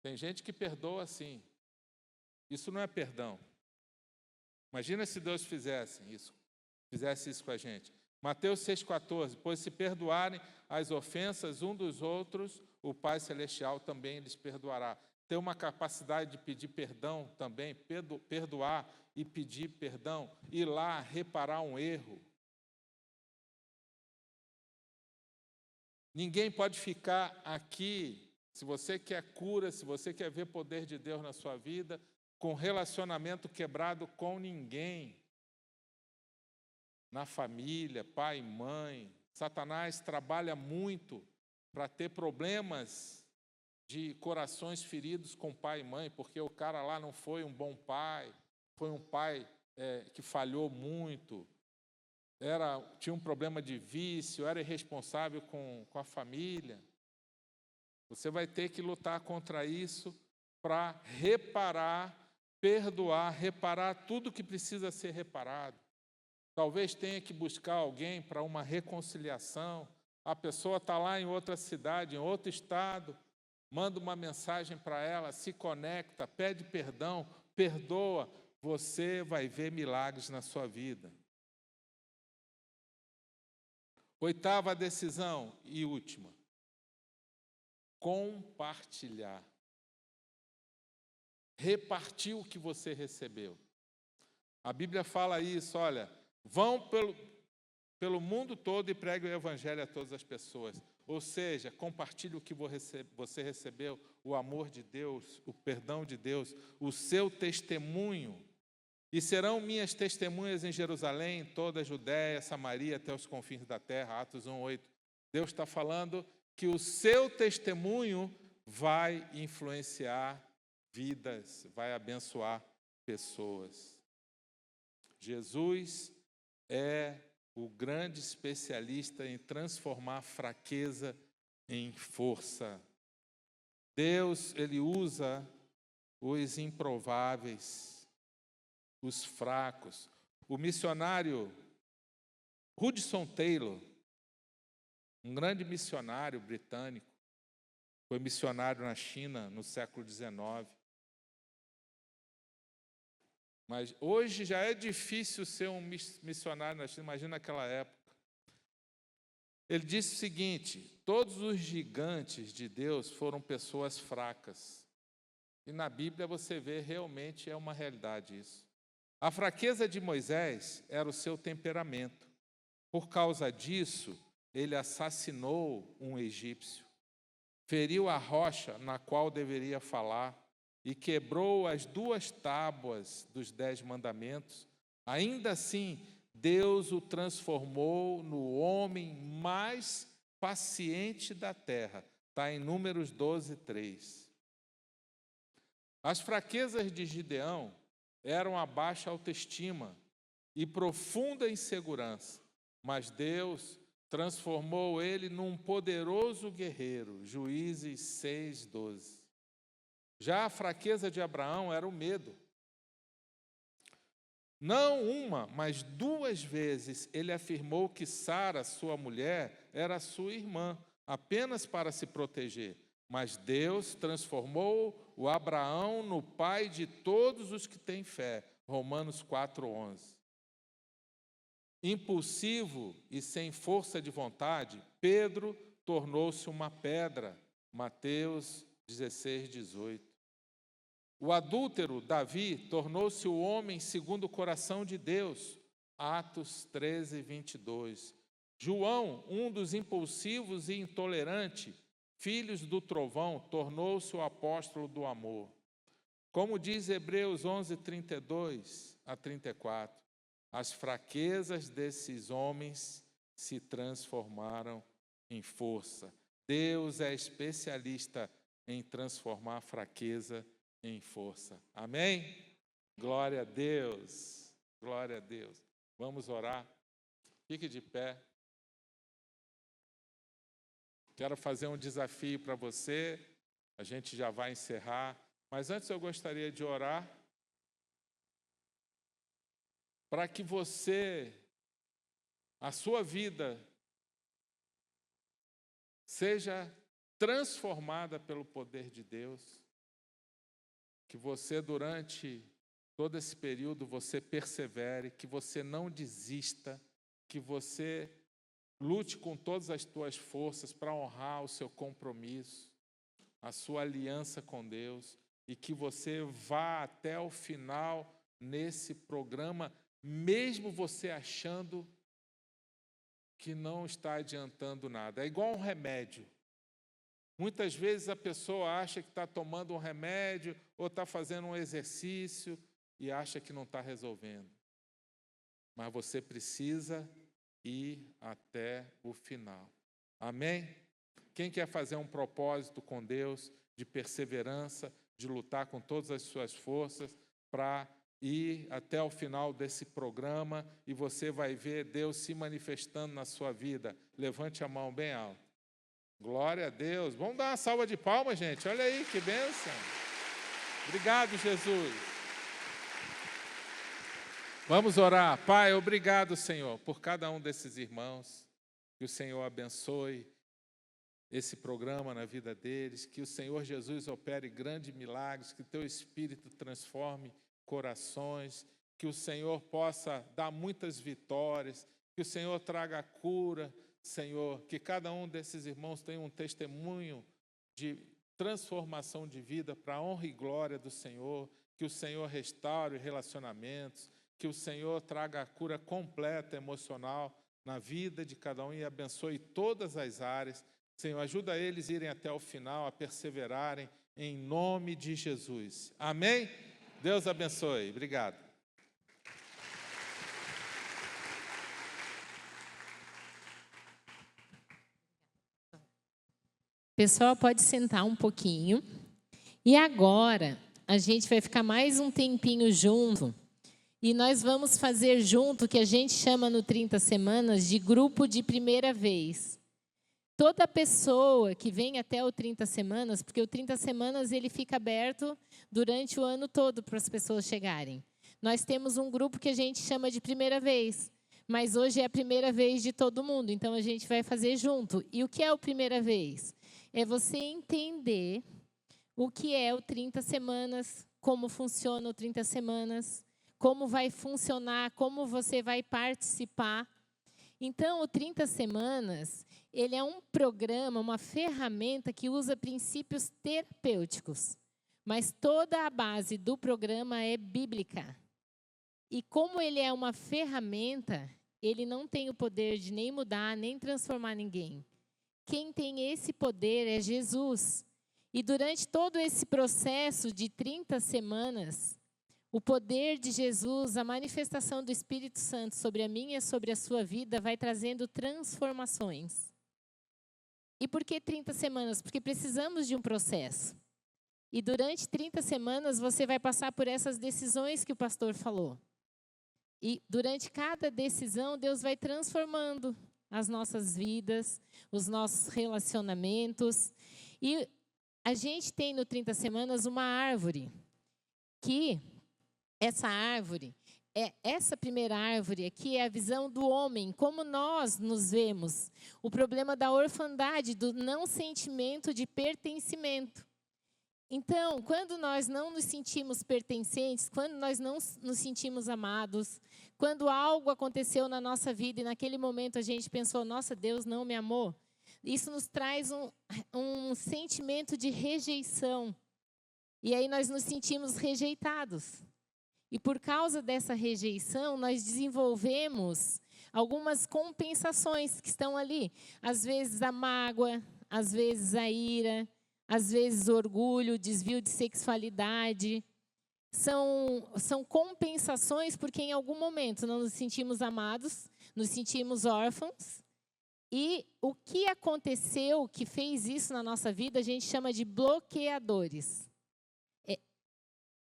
Tem gente que perdoa assim. Isso não é perdão. Imagina se Deus fizesse isso com a gente. Mateus 6,14, pois se perdoarem as ofensas um dos outros, o Pai Celestial também lhes perdoará. Ter uma capacidade de pedir perdão também, perdoar e pedir perdão, ir lá reparar um erro. Ninguém pode ficar aqui, se você quer cura, se você quer ver poder de Deus na sua vida, com relacionamento quebrado com ninguém. Na família, pai e mãe. Satanás trabalha muito para ter problemas de corações feridos com pai e mãe, porque o cara lá não foi um bom pai, foi um pai que falhou muito, tinha um problema de vício, era irresponsável com a família. Você vai ter que lutar contra isso para reparar, perdoar, reparar tudo que precisa ser reparado. Talvez tenha que buscar alguém para uma reconciliação. A pessoa está lá em outra cidade, em outro estado, manda uma mensagem para ela, se conecta, pede perdão, perdoa. Você vai ver milagres na sua vida. Oitava decisão e última. Compartilhar. Repartir o que você recebeu. A Bíblia fala isso, olha, vão pelo mundo todo e preguem o Evangelho a todas as pessoas. Ou seja, compartilhe o que você recebeu, o amor de Deus, o perdão de Deus, o seu testemunho. E serão minhas testemunhas em Jerusalém, em toda a Judéia, Samaria, até os confins da terra. Atos 1:8. Deus está falando que o seu testemunho vai influenciar vidas, vai abençoar pessoas. Jesus é o grande especialista em transformar fraqueza em força. Deus, Ele usa os improváveis, os fracos. O missionário Hudson Taylor, um grande missionário britânico, foi missionário na China no século XIX. Mas hoje já é difícil ser um missionário na China, imagina naquela época. Ele disse o seguinte: todos os gigantes de Deus foram pessoas fracas. E na Bíblia você vê, realmente é uma realidade isso. A fraqueza de Moisés era o seu temperamento. Por causa disso, ele assassinou um egípcio, feriu a rocha na qual deveria falar e quebrou as 2 tábuas dos 10 mandamentos. Ainda assim, Deus o transformou no homem mais paciente da terra. Está em Números 12, 3. As fraquezas de Gideão eram a baixa autoestima e profunda insegurança, mas Deus transformou ele num poderoso guerreiro. Juízes 6, 12. Já a fraqueza de Abraão era o medo. Não uma, mas 2 vezes ele afirmou que Sara, sua mulher, era sua irmã, apenas para se proteger. Mas Deus transformou o Abraão no pai de todos os que têm fé. Romanos 4:11. Impulsivo e sem força de vontade, Pedro tornou-se uma pedra. Mateus 16:18. O adúltero, Davi, tornou-se o homem segundo o coração de Deus. Atos 13:22. João, um dos impulsivos e intolerante, filhos do trovão, tornou-se o apóstolo do amor. Como diz Hebreus 11:32 a 34, as fraquezas desses homens se transformaram em força. Deus é especialista em transformar a fraqueza em força. Amém? Glória a Deus. Glória a Deus. Vamos orar. Fique de pé. Quero fazer um desafio para você. A gente já vai encerrar. Mas antes eu gostaria de orar para que você, a sua vida, seja transformada pelo poder de Deus. Que você, durante todo esse período, você persevere, que você não desista, que você lute com todas as tuas forças para honrar o seu compromisso, a sua aliança com Deus, e que você vá até o final nesse programa, mesmo você achando que não está adiantando nada. É igual um remédio. Muitas vezes a pessoa acha que está tomando um remédio ou está fazendo um exercício e acha que não está resolvendo. Mas você precisa ir até o final. Amém? Quem quer fazer um propósito com Deus de perseverança, de lutar com todas as suas forças para ir até o final desse programa e você vai ver Deus se manifestando na sua vida? Levante a mão bem alto. Glória a Deus. Vamos dar uma salva de palmas, gente. Olha aí, que bênção. Obrigado, Jesus. Vamos orar. Pai, obrigado, Senhor, por cada um desses irmãos. Que o Senhor abençoe esse programa na vida deles. Que o Senhor Jesus opere grandes milagres. Que teu Espírito transforme corações. Que o Senhor possa dar muitas vitórias. Que o Senhor traga cura. Senhor, que cada um desses irmãos tenha um testemunho de transformação de vida para a honra e glória do Senhor, que o Senhor restaure relacionamentos, que o Senhor traga a cura completa emocional na vida de cada um e abençoe todas as áreas. Senhor, ajuda eles a irem até o final, a perseverarem, em nome de Jesus. Amém? Deus abençoe. Obrigado. Pessoal, pode sentar um pouquinho. E agora, a gente vai ficar mais um tempinho junto. E nós vamos fazer junto o que a gente chama no 30 Semanas de grupo de primeira vez. Toda pessoa que vem até o 30 Semanas, porque o 30 Semanas ele fica aberto durante o ano todo para as pessoas chegarem. Nós temos um grupo que a gente chama de primeira vez, mas hoje é a primeira vez de todo mundo, então a gente vai fazer junto. E o que é a primeira vez? É você entender o que é o 30 Semanas, como funciona o 30 Semanas, como vai funcionar, como você vai participar. Então, o 30 Semanas, ele é um programa, uma ferramenta que usa princípios terapêuticos. Mas toda a base do programa é bíblica. E como ele é uma ferramenta, ele não tem o poder de nem mudar, nem transformar ninguém. Quem tem esse poder é Jesus. E durante todo esse processo de 30 semanas, o poder de Jesus, a manifestação do Espírito Santo sobre a minha e sobre a sua vida vai trazendo transformações. E por que 30 semanas? Porque precisamos de um processo. E durante 30 semanas você vai passar por essas decisões que o pastor falou. E durante cada decisão, Deus vai transformando as nossas vidas, os nossos relacionamentos. E a gente tem no 30 semanas uma árvore, que essa árvore, essa primeira árvore aqui é a visão do homem, como nós nos vemos. O problema da orfandade, do não sentimento de pertencimento. Então, quando nós não nos sentimos pertencentes, quando nós não nos sentimos amados, quando algo aconteceu na nossa vida e naquele momento a gente pensou, nossa, Deus não me amou, isso nos traz um sentimento de rejeição. E aí nós nos sentimos rejeitados. E por causa dessa rejeição, nós desenvolvemos algumas compensações que estão ali. Às vezes a mágoa, às vezes a ira, às vezes o orgulho, desvio de sexualidade. São compensações porque em algum momento não nos sentimos amados, nos sentimos órfãos. E o que aconteceu que fez isso na nossa vida, a gente chama de bloqueadores.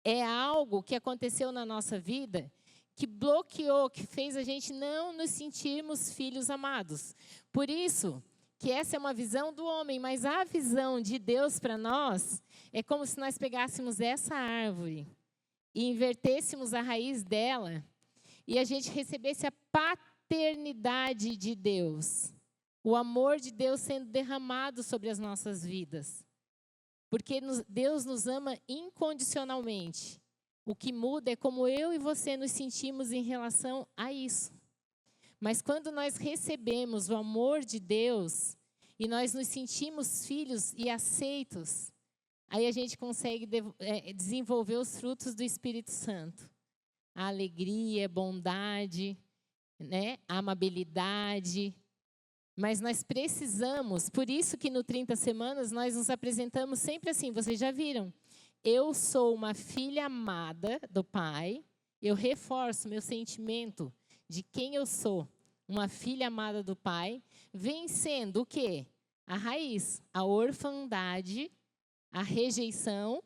É algo que aconteceu na nossa vida que bloqueou, que fez a gente não nos sentirmos filhos amados. Por isso que essa é uma visão do homem, mas a visão de Deus para nós é como se nós pegássemos essa árvore e invertêssemos a raiz dela e a gente recebesse a paternidade de Deus, o amor de Deus sendo derramado sobre as nossas vidas. Porque Deus nos ama incondicionalmente. O que muda é como eu e você nos sentimos em relação a isso. Mas quando nós recebemos o amor de Deus e nós nos sentimos filhos e aceitos, aí a gente consegue desenvolver os frutos do Espírito Santo. A alegria, a bondade, né? A amabilidade. Mas nós precisamos, por isso que no 30 semanas nós nos apresentamos sempre assim, vocês já viram. Eu sou uma filha amada do Pai, eu reforço meu sentimento de quem eu sou, uma filha amada do Pai, vencendo o quê? A raiz, a orfandade, a rejeição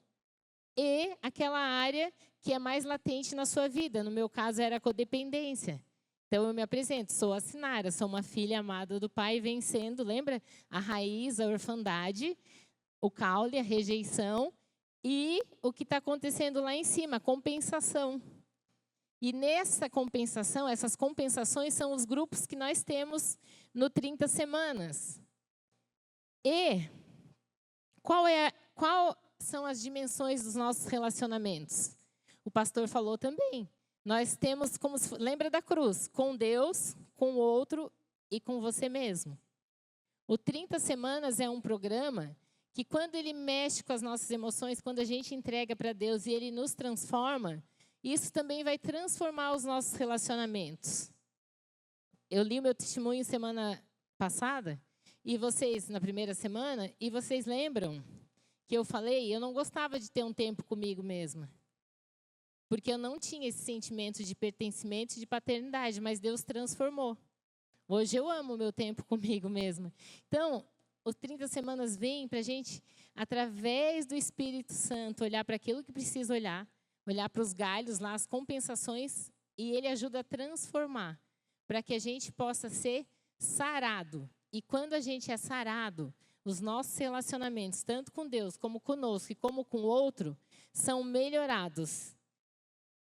e aquela área que é mais latente na sua vida. No meu caso era a codependência. Então, eu me apresento, sou a Sinara, sou uma filha amada do Pai, vencendo, lembra? A raiz, a orfandade, o caule, a rejeição e o que está acontecendo lá em cima, a compensação. E nessa compensação, essas compensações são os grupos que nós temos no 30 semanas. E qual são as dimensões dos nossos relacionamentos? O pastor falou também. Nós temos, lembra da cruz, com Deus, com o outro e com você mesmo. O 30 semanas é um programa que quando ele mexe com as nossas emoções, quando a gente entrega para Deus e ele nos transforma, isso também vai transformar os nossos relacionamentos. Eu li o meu testemunho semana passada, e vocês, na primeira semana, e vocês lembram que eu falei, eu não gostava de ter um tempo comigo mesma. Porque eu não tinha esse sentimento de pertencimento e de paternidade, mas Deus transformou. Hoje eu amo o meu tempo comigo mesma. Então, os 30 semanas vêm para a gente, através do Espírito Santo, olhar para aquilo que precisa olhar para os galhos lá, as compensações, e ele ajuda a transformar, para que a gente possa ser sarado. E quando a gente é sarado, os nossos relacionamentos, tanto com Deus, como conosco e como com o outro, são melhorados.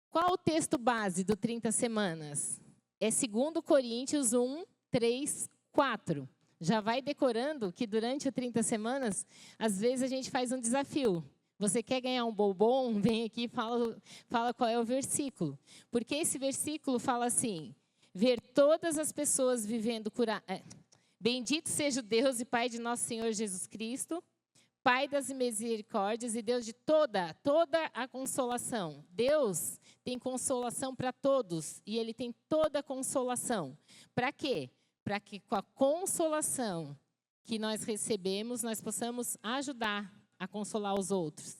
Qual o texto base do 30 semanas? É 2 Coríntios 1, 3, 4. Já vai decorando que durante o 30 semanas, às vezes a gente faz um desafio. Você quer ganhar um bombom? Vem aqui e fala qual é o versículo. Porque esse versículo fala assim: ver todas as pessoas vivendo curadas. Bendito seja o Deus e Pai de nosso Senhor Jesus Cristo, Pai das misericórdias e Deus de toda a consolação. Deus tem consolação para todos e Ele tem toda a consolação. Para quê? Para que com a consolação que nós recebemos, nós possamos ajudar a consolar os outros.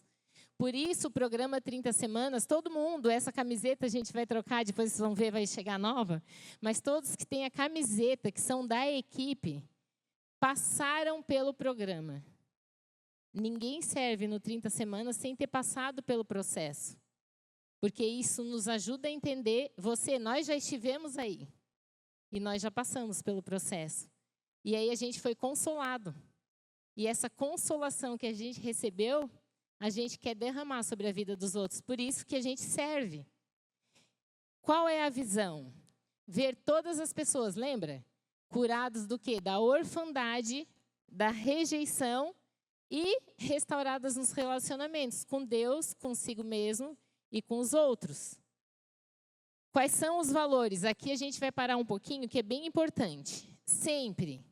Por isso, o programa 30 semanas, todo mundo, essa camiseta a gente vai trocar, depois vocês vão ver, vai chegar nova, mas todos que têm a camiseta, que são da equipe, passaram pelo programa. Ninguém serve no 30 semanas sem ter passado pelo processo. Porque isso nos ajuda a entender, nós já estivemos aí. E nós já passamos pelo processo. E aí a gente foi consolado. E essa consolação que a gente recebeu, a gente quer derramar sobre a vida dos outros. Por isso que a gente serve. Qual é a visão? Ver todas as pessoas, lembra? Curados do quê? Da orfandade, da rejeição e restauradas nos relacionamentos com Deus, consigo mesmo e com os outros. Quais são os valores? Aqui a gente vai parar um pouquinho, que é bem importante. Sempre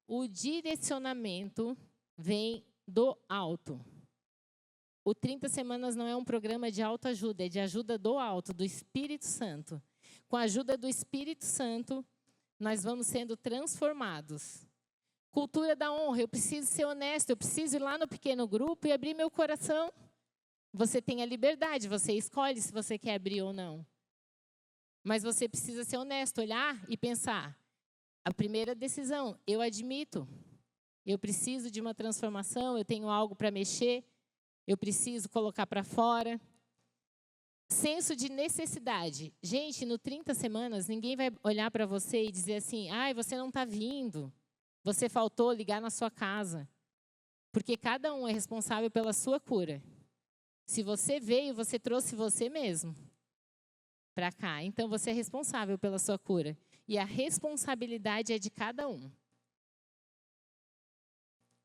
o direcionamento vem do alto. O 30 semanas não é um programa de autoajuda, é de ajuda do alto, do Espírito Santo. Com a ajuda do Espírito Santo, nós vamos sendo transformados. Cultura da honra, eu preciso ser honesto, eu preciso ir lá no pequeno grupo e abrir meu coração. Você tem a liberdade, você escolhe se você quer abrir ou não. Mas você precisa ser honesto, olhar e pensar. A primeira decisão, eu admito. Eu preciso de uma transformação, eu tenho algo para mexer, eu preciso colocar para fora. Senso de necessidade. Gente, no 30 semanas, ninguém vai olhar para você e dizer assim, você não está vindo, você faltou ligar na sua casa. Porque cada um é responsável pela sua cura. Se você veio, você trouxe você mesmo para cá. Então, você é responsável pela sua cura. E a responsabilidade é de cada um.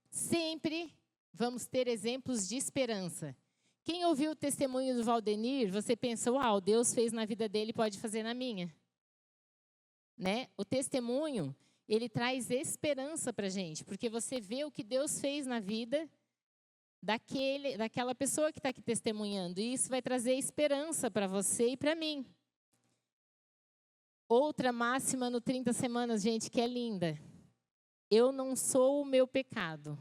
Sempre vamos ter exemplos de esperança. Quem ouviu o testemunho do Valdenir, você pensa, uau, Deus fez na vida dele, pode fazer na minha. Né? O testemunho, ele traz esperança para a gente, porque você vê o que Deus fez na vida daquela pessoa que está aqui testemunhando. E isso vai trazer esperança para você e para mim. Outra máxima no 30 semanas, gente, que é linda. Eu não sou o meu pecado.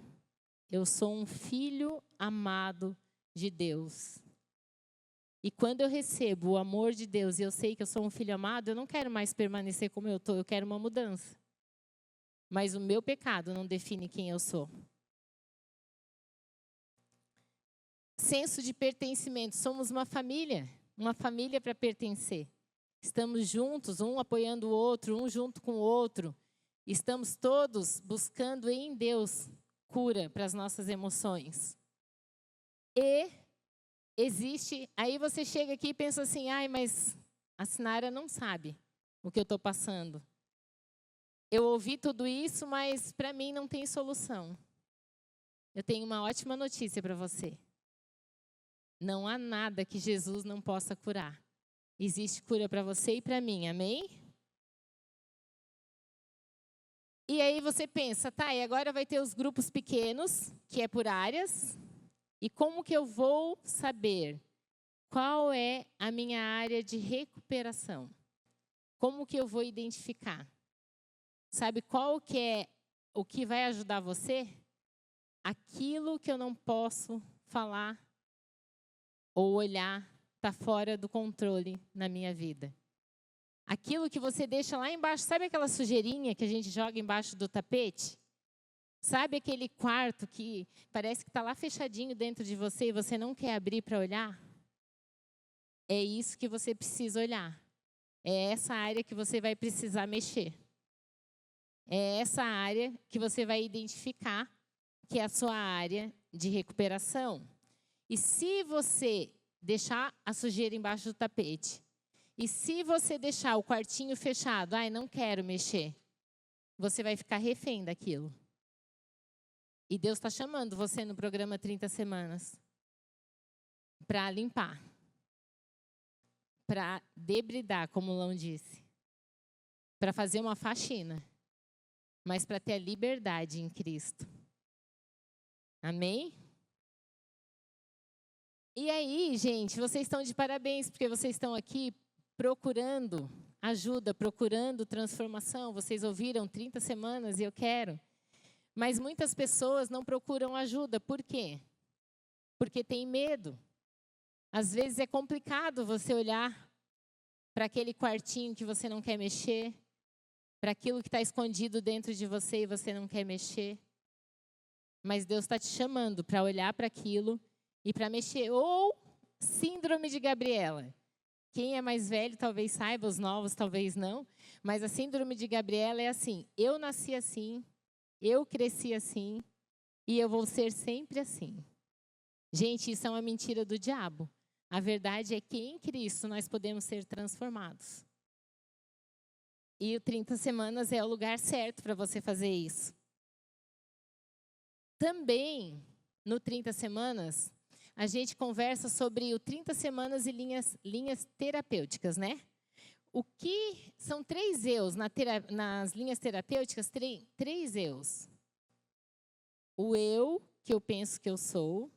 Eu sou um filho amado de Deus. E quando eu recebo o amor de Deus e eu sei que eu sou um filho amado, eu não quero mais permanecer como eu estou, eu quero uma mudança. Mas o meu pecado não define quem eu sou. Senso de pertencimento. Somos uma família para pertencer. Estamos juntos, um apoiando o outro, um junto com o outro. Estamos todos buscando em Deus cura para as nossas emoções. E existe, aí você chega aqui e pensa assim, mas a Sinara não sabe o que eu estou passando. Eu ouvi tudo isso, mas para mim não tem solução. Eu tenho uma ótima notícia para você. Não há nada que Jesus não possa curar. Existe cura para você e para mim, amém? E aí você pensa, e agora vai ter os grupos pequenos, que é por áreas. E como que eu vou saber qual é a minha área de recuperação? Como que eu vou identificar? Sabe qual que é o que vai ajudar você? Aquilo que eu não posso falar ou olhar está fora do controle na minha vida. Aquilo que você deixa lá embaixo, sabe aquela sujeirinha que a gente joga embaixo do tapete? Sabe aquele quarto que parece que está lá fechadinho dentro de você e você não quer abrir para olhar? É isso que você precisa olhar. É essa área que você vai precisar mexer. É essa área que você vai identificar que é a sua área de recuperação. E se você deixar a sujeira embaixo do tapete, e se você deixar o quartinho fechado, não quero mexer, você vai ficar refém daquilo. E Deus está chamando você no programa 30 Semanas para limpar, para debridar, como o Lão disse, para fazer uma faxina, mas para ter a liberdade em Cristo. Amém? E aí, gente, vocês estão de parabéns, porque vocês estão aqui procurando ajuda, procurando transformação. Vocês ouviram 30 semanas e eu quero. Mas muitas pessoas não procuram ajuda. Por quê? Porque tem medo. Às vezes é complicado você olhar para aquele quartinho que você não quer mexer, para aquilo que está escondido dentro de você e você não quer mexer. Mas Deus está te chamando para olhar para aquilo e para mexer. Ou síndrome de Gabriela. Quem é mais velho talvez saiba, os novos talvez não. Mas a síndrome de Gabriela é assim: eu nasci assim, eu cresci assim e eu vou ser sempre assim. Gente, isso é uma mentira do diabo. A verdade é que em Cristo nós podemos ser transformados. E o 30 Semanas é o lugar certo para você fazer isso. Também, no 30 Semanas, a gente conversa sobre o 30 Semanas e linhas terapêuticas, né? O que são 3 eus nas linhas terapêuticas? 3 eus. O eu que eu penso que eu sou,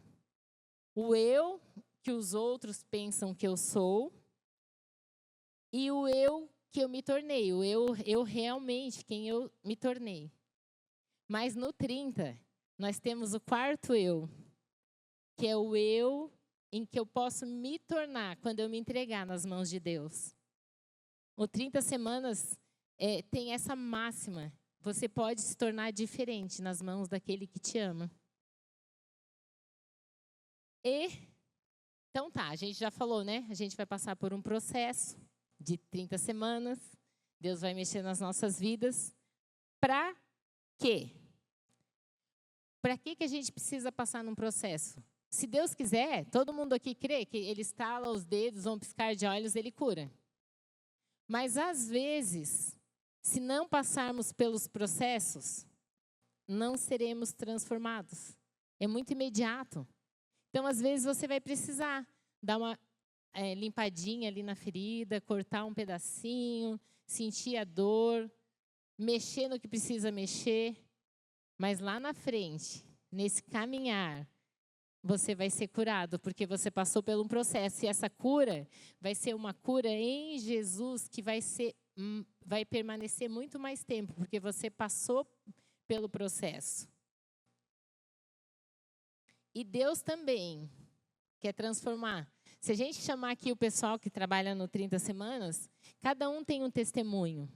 o eu que os outros pensam que eu sou e o eu que eu me tornei, o eu realmente, quem eu me tornei. Mas no 30, nós temos o 4º eu, que é o eu em que eu posso me tornar quando eu me entregar nas mãos de Deus. O 30 Semanas tem essa máxima: você pode se tornar diferente nas mãos daquele que te ama. Então tá, a gente já falou, né? A gente vai passar por um processo de 30 semanas. Deus vai mexer nas nossas vidas. Para quê? Para que a gente precisa passar num processo? Se Deus quiser, todo mundo aqui crê que Ele estala os dedos, um piscar de olhos, Ele cura. Mas às vezes, se não passarmos pelos processos, não seremos transformados. É muito imediato. Então, às vezes, você vai precisar dar uma limpadinha ali na ferida, cortar um pedacinho, sentir a dor, mexer no que precisa mexer. Mas lá na frente, nesse caminhar, você vai ser curado, porque você passou por um processo. E essa cura vai ser uma cura em Jesus que vai permanecer muito mais tempo, porque você passou pelo processo. E Deus também quer transformar. Se a gente chamar aqui o pessoal que trabalha no 30 Semanas, cada um tem um testemunho.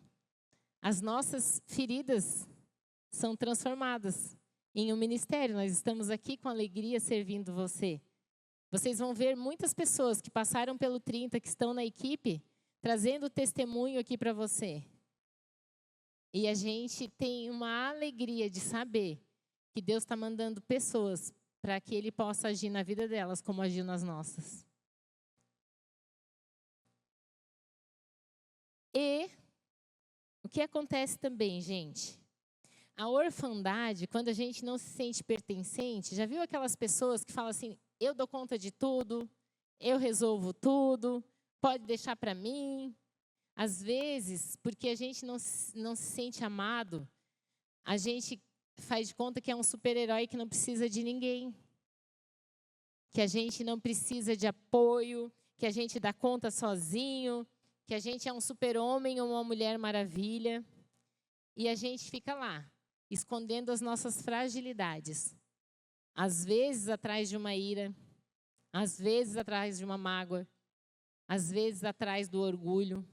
As nossas feridas são transformadas em um ministério. Nós estamos aqui com alegria servindo você. Vocês vão ver muitas pessoas que passaram pelo 30, que estão na equipe, trazendo testemunho aqui para você. E a gente tem uma alegria de saber que Deus está mandando pessoas para que Ele possa agir na vida delas como agiu nas nossas. E o que acontece também, gente? A orfandade, quando a gente não se sente pertencente, já viu aquelas pessoas que falam assim: eu dou conta de tudo, eu resolvo tudo, pode deixar para mim. Às vezes, porque a gente não se sente amado, a gente faz de conta que é um super-herói que não precisa de ninguém. Que a gente não precisa de apoio, que a gente dá conta sozinho, que a gente é um super-homem ou uma mulher maravilha. E a gente fica lá, escondendo as nossas fragilidades. Às vezes atrás de uma ira, às vezes atrás de uma mágoa, às vezes atrás do orgulho,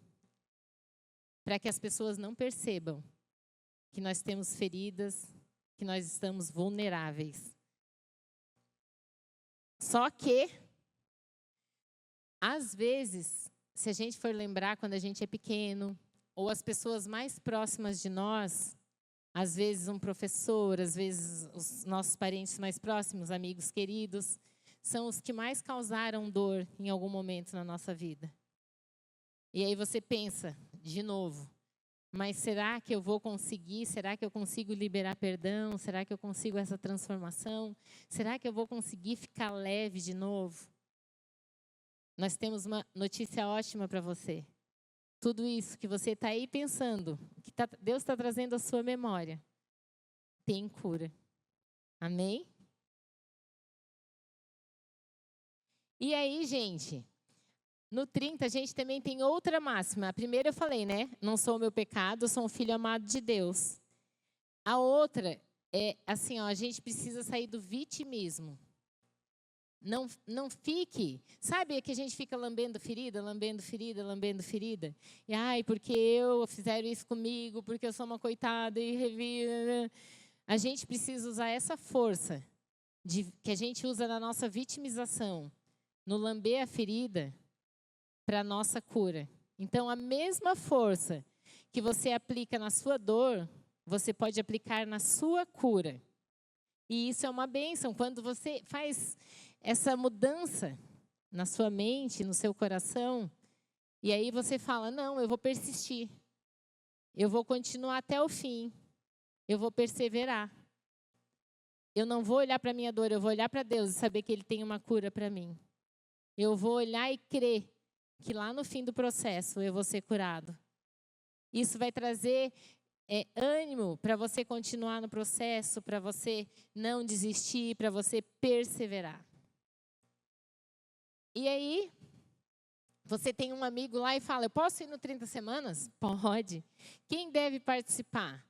para que as pessoas não percebam que nós temos feridas, que nós estamos vulneráveis. Só que, às vezes, se a gente for lembrar quando a gente é pequeno, ou as pessoas mais próximas de nós, às vezes um professor, às vezes os nossos parentes mais próximos, amigos queridos, são os que mais causaram dor em algum momento na nossa vida. E aí você pensa, de novo, mas será que eu vou conseguir? Será que eu consigo liberar perdão? Será que eu consigo essa transformação? Será que eu vou conseguir ficar leve de novo? Nós temos uma notícia ótima para você. Tudo isso que você está aí pensando, que Deus está trazendo à sua memória, tem cura. Amém? E aí, gente, no 30 a gente também tem outra máxima. A primeira eu falei, né? Não sou o meu pecado, sou um filho amado de Deus. A outra é assim, ó, a gente precisa sair do vitimismo. Não fique, sabe que a gente fica lambendo ferida, lambendo ferida, lambendo ferida? E ai, porque fizeram isso comigo, porque eu sou uma coitada e revira. A gente precisa usar essa força que a gente usa na nossa vitimização, no lamber a ferida, para a nossa cura. Então, a mesma força que você aplica na sua dor, você pode aplicar na sua cura. E isso é uma bênção. Quando você faz essa mudança na sua mente, no seu coração, e aí você fala, não, eu vou persistir. Eu vou continuar até o fim. Eu vou perseverar. Eu não vou olhar para a minha dor, eu vou olhar para Deus e saber que Ele tem uma cura para mim. Eu vou olhar e crer que lá no fim do processo eu vou ser curado. Isso vai trazer ânimo para você continuar no processo, para você não desistir, para você perseverar. E aí, você tem um amigo lá e fala, eu posso ir no 30 semanas? Pode. Quem deve participar?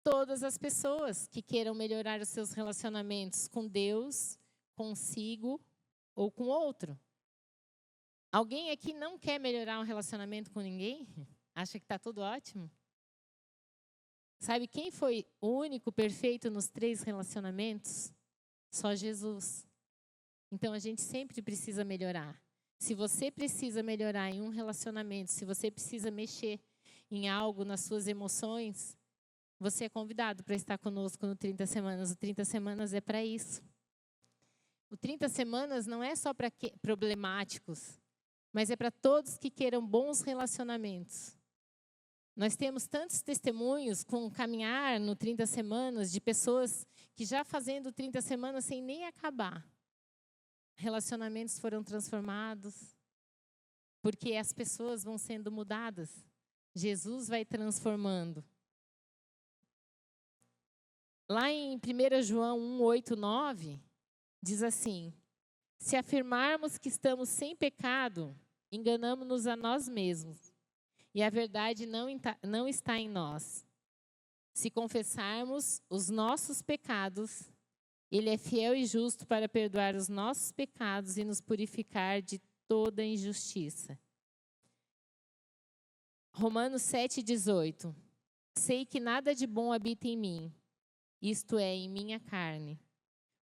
Todas as pessoas que queiram melhorar os seus relacionamentos com Deus, consigo ou com outro. Alguém aqui não quer melhorar um relacionamento com ninguém? Acha que está tudo ótimo? Sabe quem foi o único perfeito nos 3 relacionamentos? Só Jesus. Então, a gente sempre precisa melhorar. Se você precisa melhorar em um relacionamento, se você precisa mexer em algo nas suas emoções, você é convidado para estar conosco no 30 Semanas. O 30 Semanas é para isso. O 30 Semanas não é só para problemáticos, mas é para todos que queiram bons relacionamentos. Nós temos tantos testemunhos com o caminhar no 30 Semanas de pessoas que já fazendo 30 Semanas sem nem acabar. Relacionamentos foram transformados, porque as pessoas vão sendo mudadas. Jesus vai transformando. Lá em 1 João 1, 8, 9, diz assim, se afirmarmos que estamos sem pecado, enganamo-nos a nós mesmos, e a verdade não está em nós. Se confessarmos os nossos pecados, Ele é fiel e justo para perdoar os nossos pecados e nos purificar de toda injustiça. Romanos 7, 18. Sei que nada de bom habita em mim, isto é, em minha carne,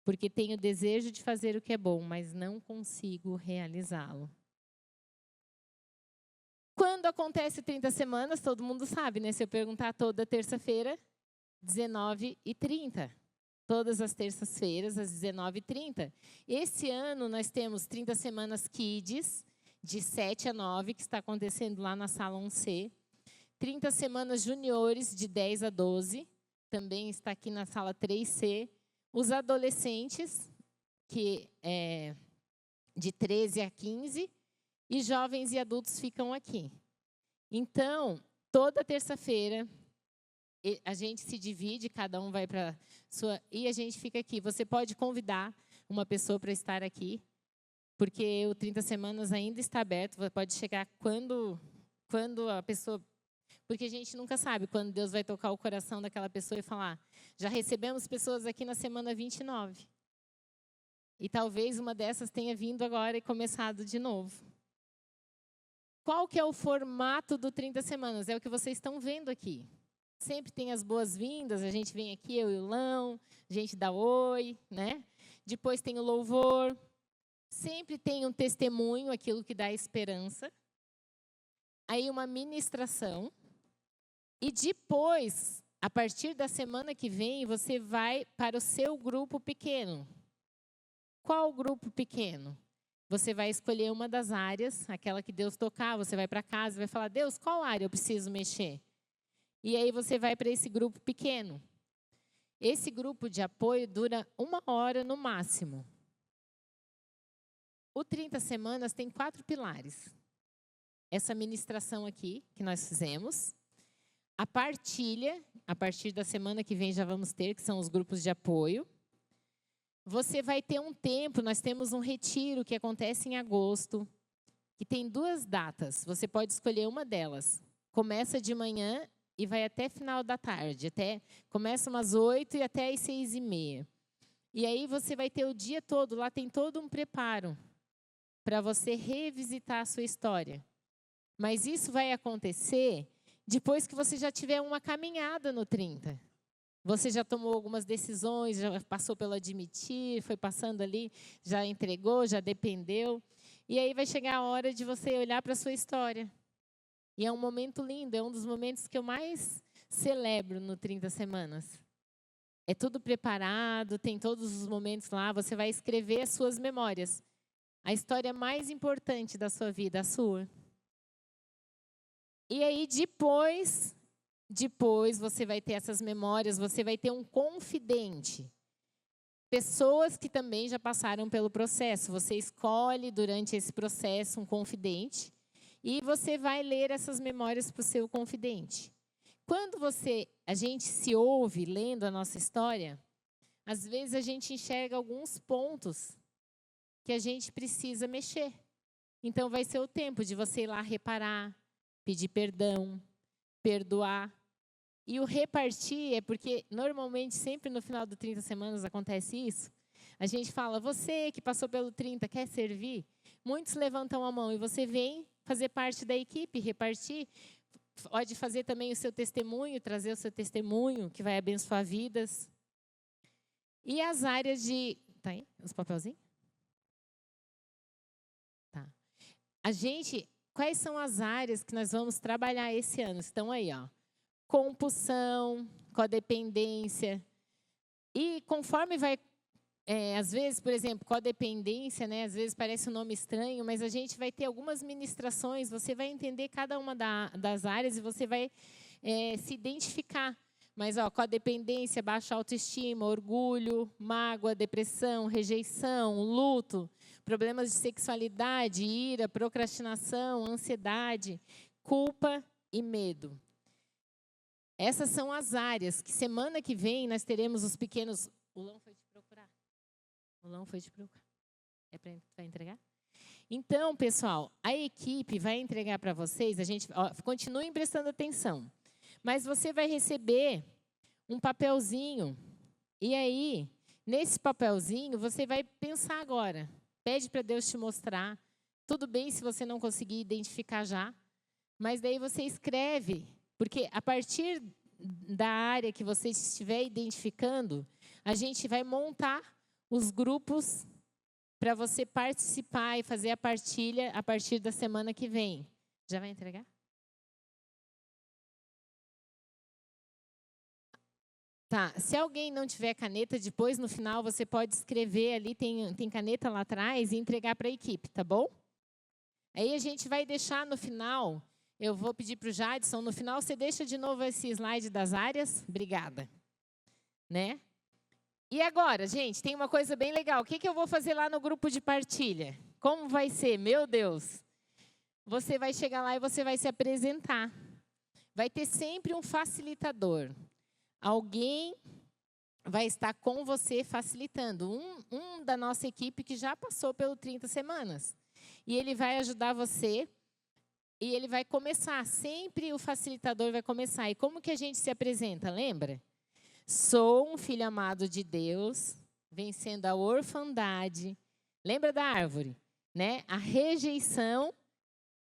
porque tenho desejo de fazer o que é bom, mas não consigo realizá-lo. Quando acontece 30 semanas, todo mundo sabe, né? Se eu perguntar toda terça-feira, 19h30. Todas as terças-feiras, às 19h30. Esse ano, nós temos 30 Semanas Kids, de 7 a 9, que está acontecendo lá na Sala 1C. 30 Semanas Juniores, de 10 a 12, também está aqui na Sala 3C. Os adolescentes, que é de 13 a 15, e jovens e adultos ficam aqui. Então, toda terça-feira, a gente se divide, cada um vai para sua... E a gente fica aqui. Você pode convidar uma pessoa para estar aqui, porque o 30 Semanas ainda está aberto. Pode chegar quando a pessoa... Porque a gente nunca sabe quando Deus vai tocar o coração daquela pessoa e falar, já recebemos pessoas aqui na semana 29. E talvez uma dessas tenha vindo agora e começado de novo. Qual que é o formato do 30 Semanas? É o que vocês estão vendo aqui. sempre tem as boas-vindas, a gente vem aqui, eu e o Lão, a gente dá oi, né? Depois tem o louvor, sempre tem um testemunho, aquilo que dá esperança. Aí uma ministração. E depois, a partir da semana que vem, você vai para o seu grupo pequeno. Qual grupo pequeno? Você vai escolher uma das áreas, aquela que Deus tocar, você vai para casa e vai falar, Deus, qual área eu preciso mexer? E aí você vai para esse grupo pequeno. Esse grupo de apoio dura 1 hora no máximo. O 30 semanas tem 4 pilares. Essa ministração aqui, que nós fizemos. A partilha, a partir da semana que vem já vamos ter, que são os grupos de apoio. Você vai ter um tempo, nós temos um retiro que acontece em agosto, que tem 2 datas, você pode escolher uma delas. Começa de manhã e vai até final da tarde, começa umas 8 e até às 6h30. E aí você vai ter o dia todo, lá tem todo um preparo para você revisitar a sua história. Mas isso vai acontecer depois que você já tiver uma caminhada no 30. Você já tomou algumas decisões, já passou pelo admitir, foi passando ali, já entregou, já dependeu. E aí vai chegar a hora de você olhar para a sua história. E é um momento lindo, é um dos momentos que eu mais celebro no 30 semanas. É tudo preparado, tem todos os momentos lá, você vai escrever as suas memórias. A história mais importante da sua vida, a sua. E aí depois você vai ter essas memórias, você vai ter um confidente. Pessoas que também já passaram pelo processo. Você escolhe durante esse processo um confidente e você vai ler essas memórias para o seu confidente. Quando a gente se ouve lendo a nossa história, às vezes a gente enxerga alguns pontos que a gente precisa mexer. Então vai ser o tempo de você ir lá reparar, pedir perdão, perdoar. E o repartir é porque, normalmente, sempre no final do 30 semanas acontece isso. A gente fala, você que passou pelo 30, quer servir? Muitos levantam a mão e você vem fazer parte da equipe, repartir. Pode fazer também o seu testemunho, trazer o seu testemunho, que vai abençoar vidas. E as áreas de... Tá aí? Os papelzinhos? Tá. Quais são as áreas que nós vamos trabalhar esse ano? Estão aí, ó. Compulsão, codependência. E conforme vai, às vezes, por exemplo, codependência, né? Às vezes parece um nome estranho, mas a gente vai ter algumas ministrações, você vai entender cada uma das áreas e você vai se identificar. Mas, ó, codependência, baixa autoestima, orgulho, mágoa, depressão, rejeição, luto, problemas de sexualidade, ira, procrastinação, ansiedade, culpa e medo. Essas são as áreas que semana que vem nós teremos os pequenos... O Lão foi te procurar. O Lão foi te procurar. Vai entregar? Então, pessoal, a equipe vai entregar para vocês, continuem prestando atenção, mas você vai receber um papelzinho, e aí, nesse papelzinho, você vai pensar agora. Pede para Deus te mostrar. Tudo bem se você não conseguir identificar já, mas daí você escreve. Porque a partir da área que você estiver identificando, a gente vai montar os grupos para você participar e fazer a partilha a partir da semana que vem. Já vai entregar? Tá, se alguém não tiver caneta, depois no final você pode escrever ali, tem caneta lá atrás e entregar para a equipe, tá bom? Aí a gente vai deixar no final... Eu vou pedir para o Jadson, no final você deixa de novo esse slide das áreas. Obrigada. Né? E agora, gente, tem uma coisa bem legal. O que eu vou fazer lá no grupo de partilha? Como vai ser? Meu Deus! Você vai chegar lá e você vai se apresentar. Vai ter sempre um facilitador. Alguém vai estar com você facilitando. Um da nossa equipe que já passou pelo 30 semanas. E ele vai ajudar você... E ele vai começar, sempre o facilitador vai começar. E como que a gente se apresenta, lembra? Sou um filho amado de Deus, vencendo a orfandade. Lembra da árvore? Né? A rejeição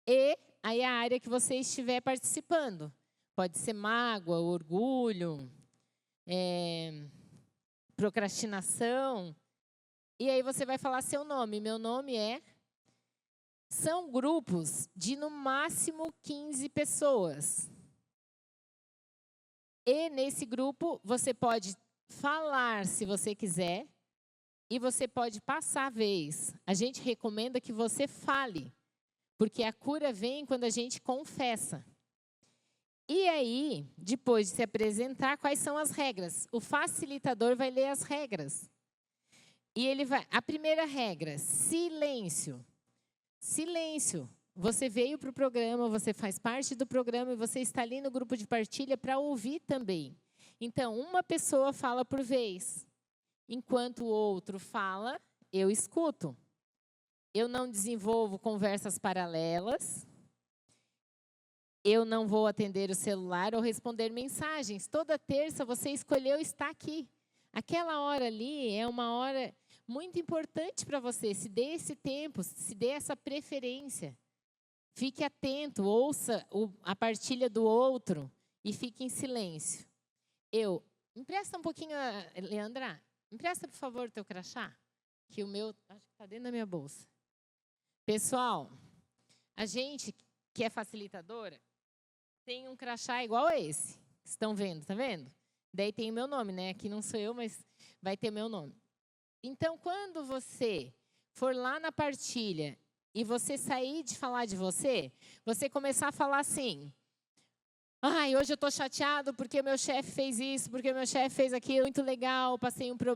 e aí a área que você estiver participando. Pode ser mágoa, orgulho, procrastinação. E aí você vai falar seu nome. Meu nome é... São grupos de, no máximo, 15 pessoas. E, nesse grupo, você pode falar, se você quiser, e você pode passar a vez. A gente recomenda que você fale, porque a cura vem quando a gente confessa. E aí, depois de se apresentar, quais são as regras? O facilitador vai ler as regras. E ele vai... A primeira regra, silêncio. Silêncio. Você veio para o programa, você faz parte do programa e você está ali no grupo de partilha para ouvir também. Então, uma pessoa fala por vez. Enquanto o outro fala, eu escuto. Eu não desenvolvo conversas paralelas. Eu não vou atender o celular ou responder mensagens. Toda terça você escolheu estar aqui. Aquela hora ali é uma hora muito importante para você. Se dê esse tempo, se dê essa preferência. Fique atento, ouça a partilha do outro e fique em silêncio. Empresta um pouquinho, Leandra, empresta, por favor, o teu crachá, que o meu, acho que está dentro da minha bolsa. Pessoal, a gente que é facilitadora, tem um crachá igual a esse. Estão vendo, tá vendo? Daí tem o meu nome, né? Aqui não sou eu, mas vai ter meu nome. Então, quando você for lá na partilha e você sair de falar de você começar a falar assim: ai, hoje eu estou chateado porque meu chefe fez isso, porque meu chefe fez aquilo, muito legal, passei um problema.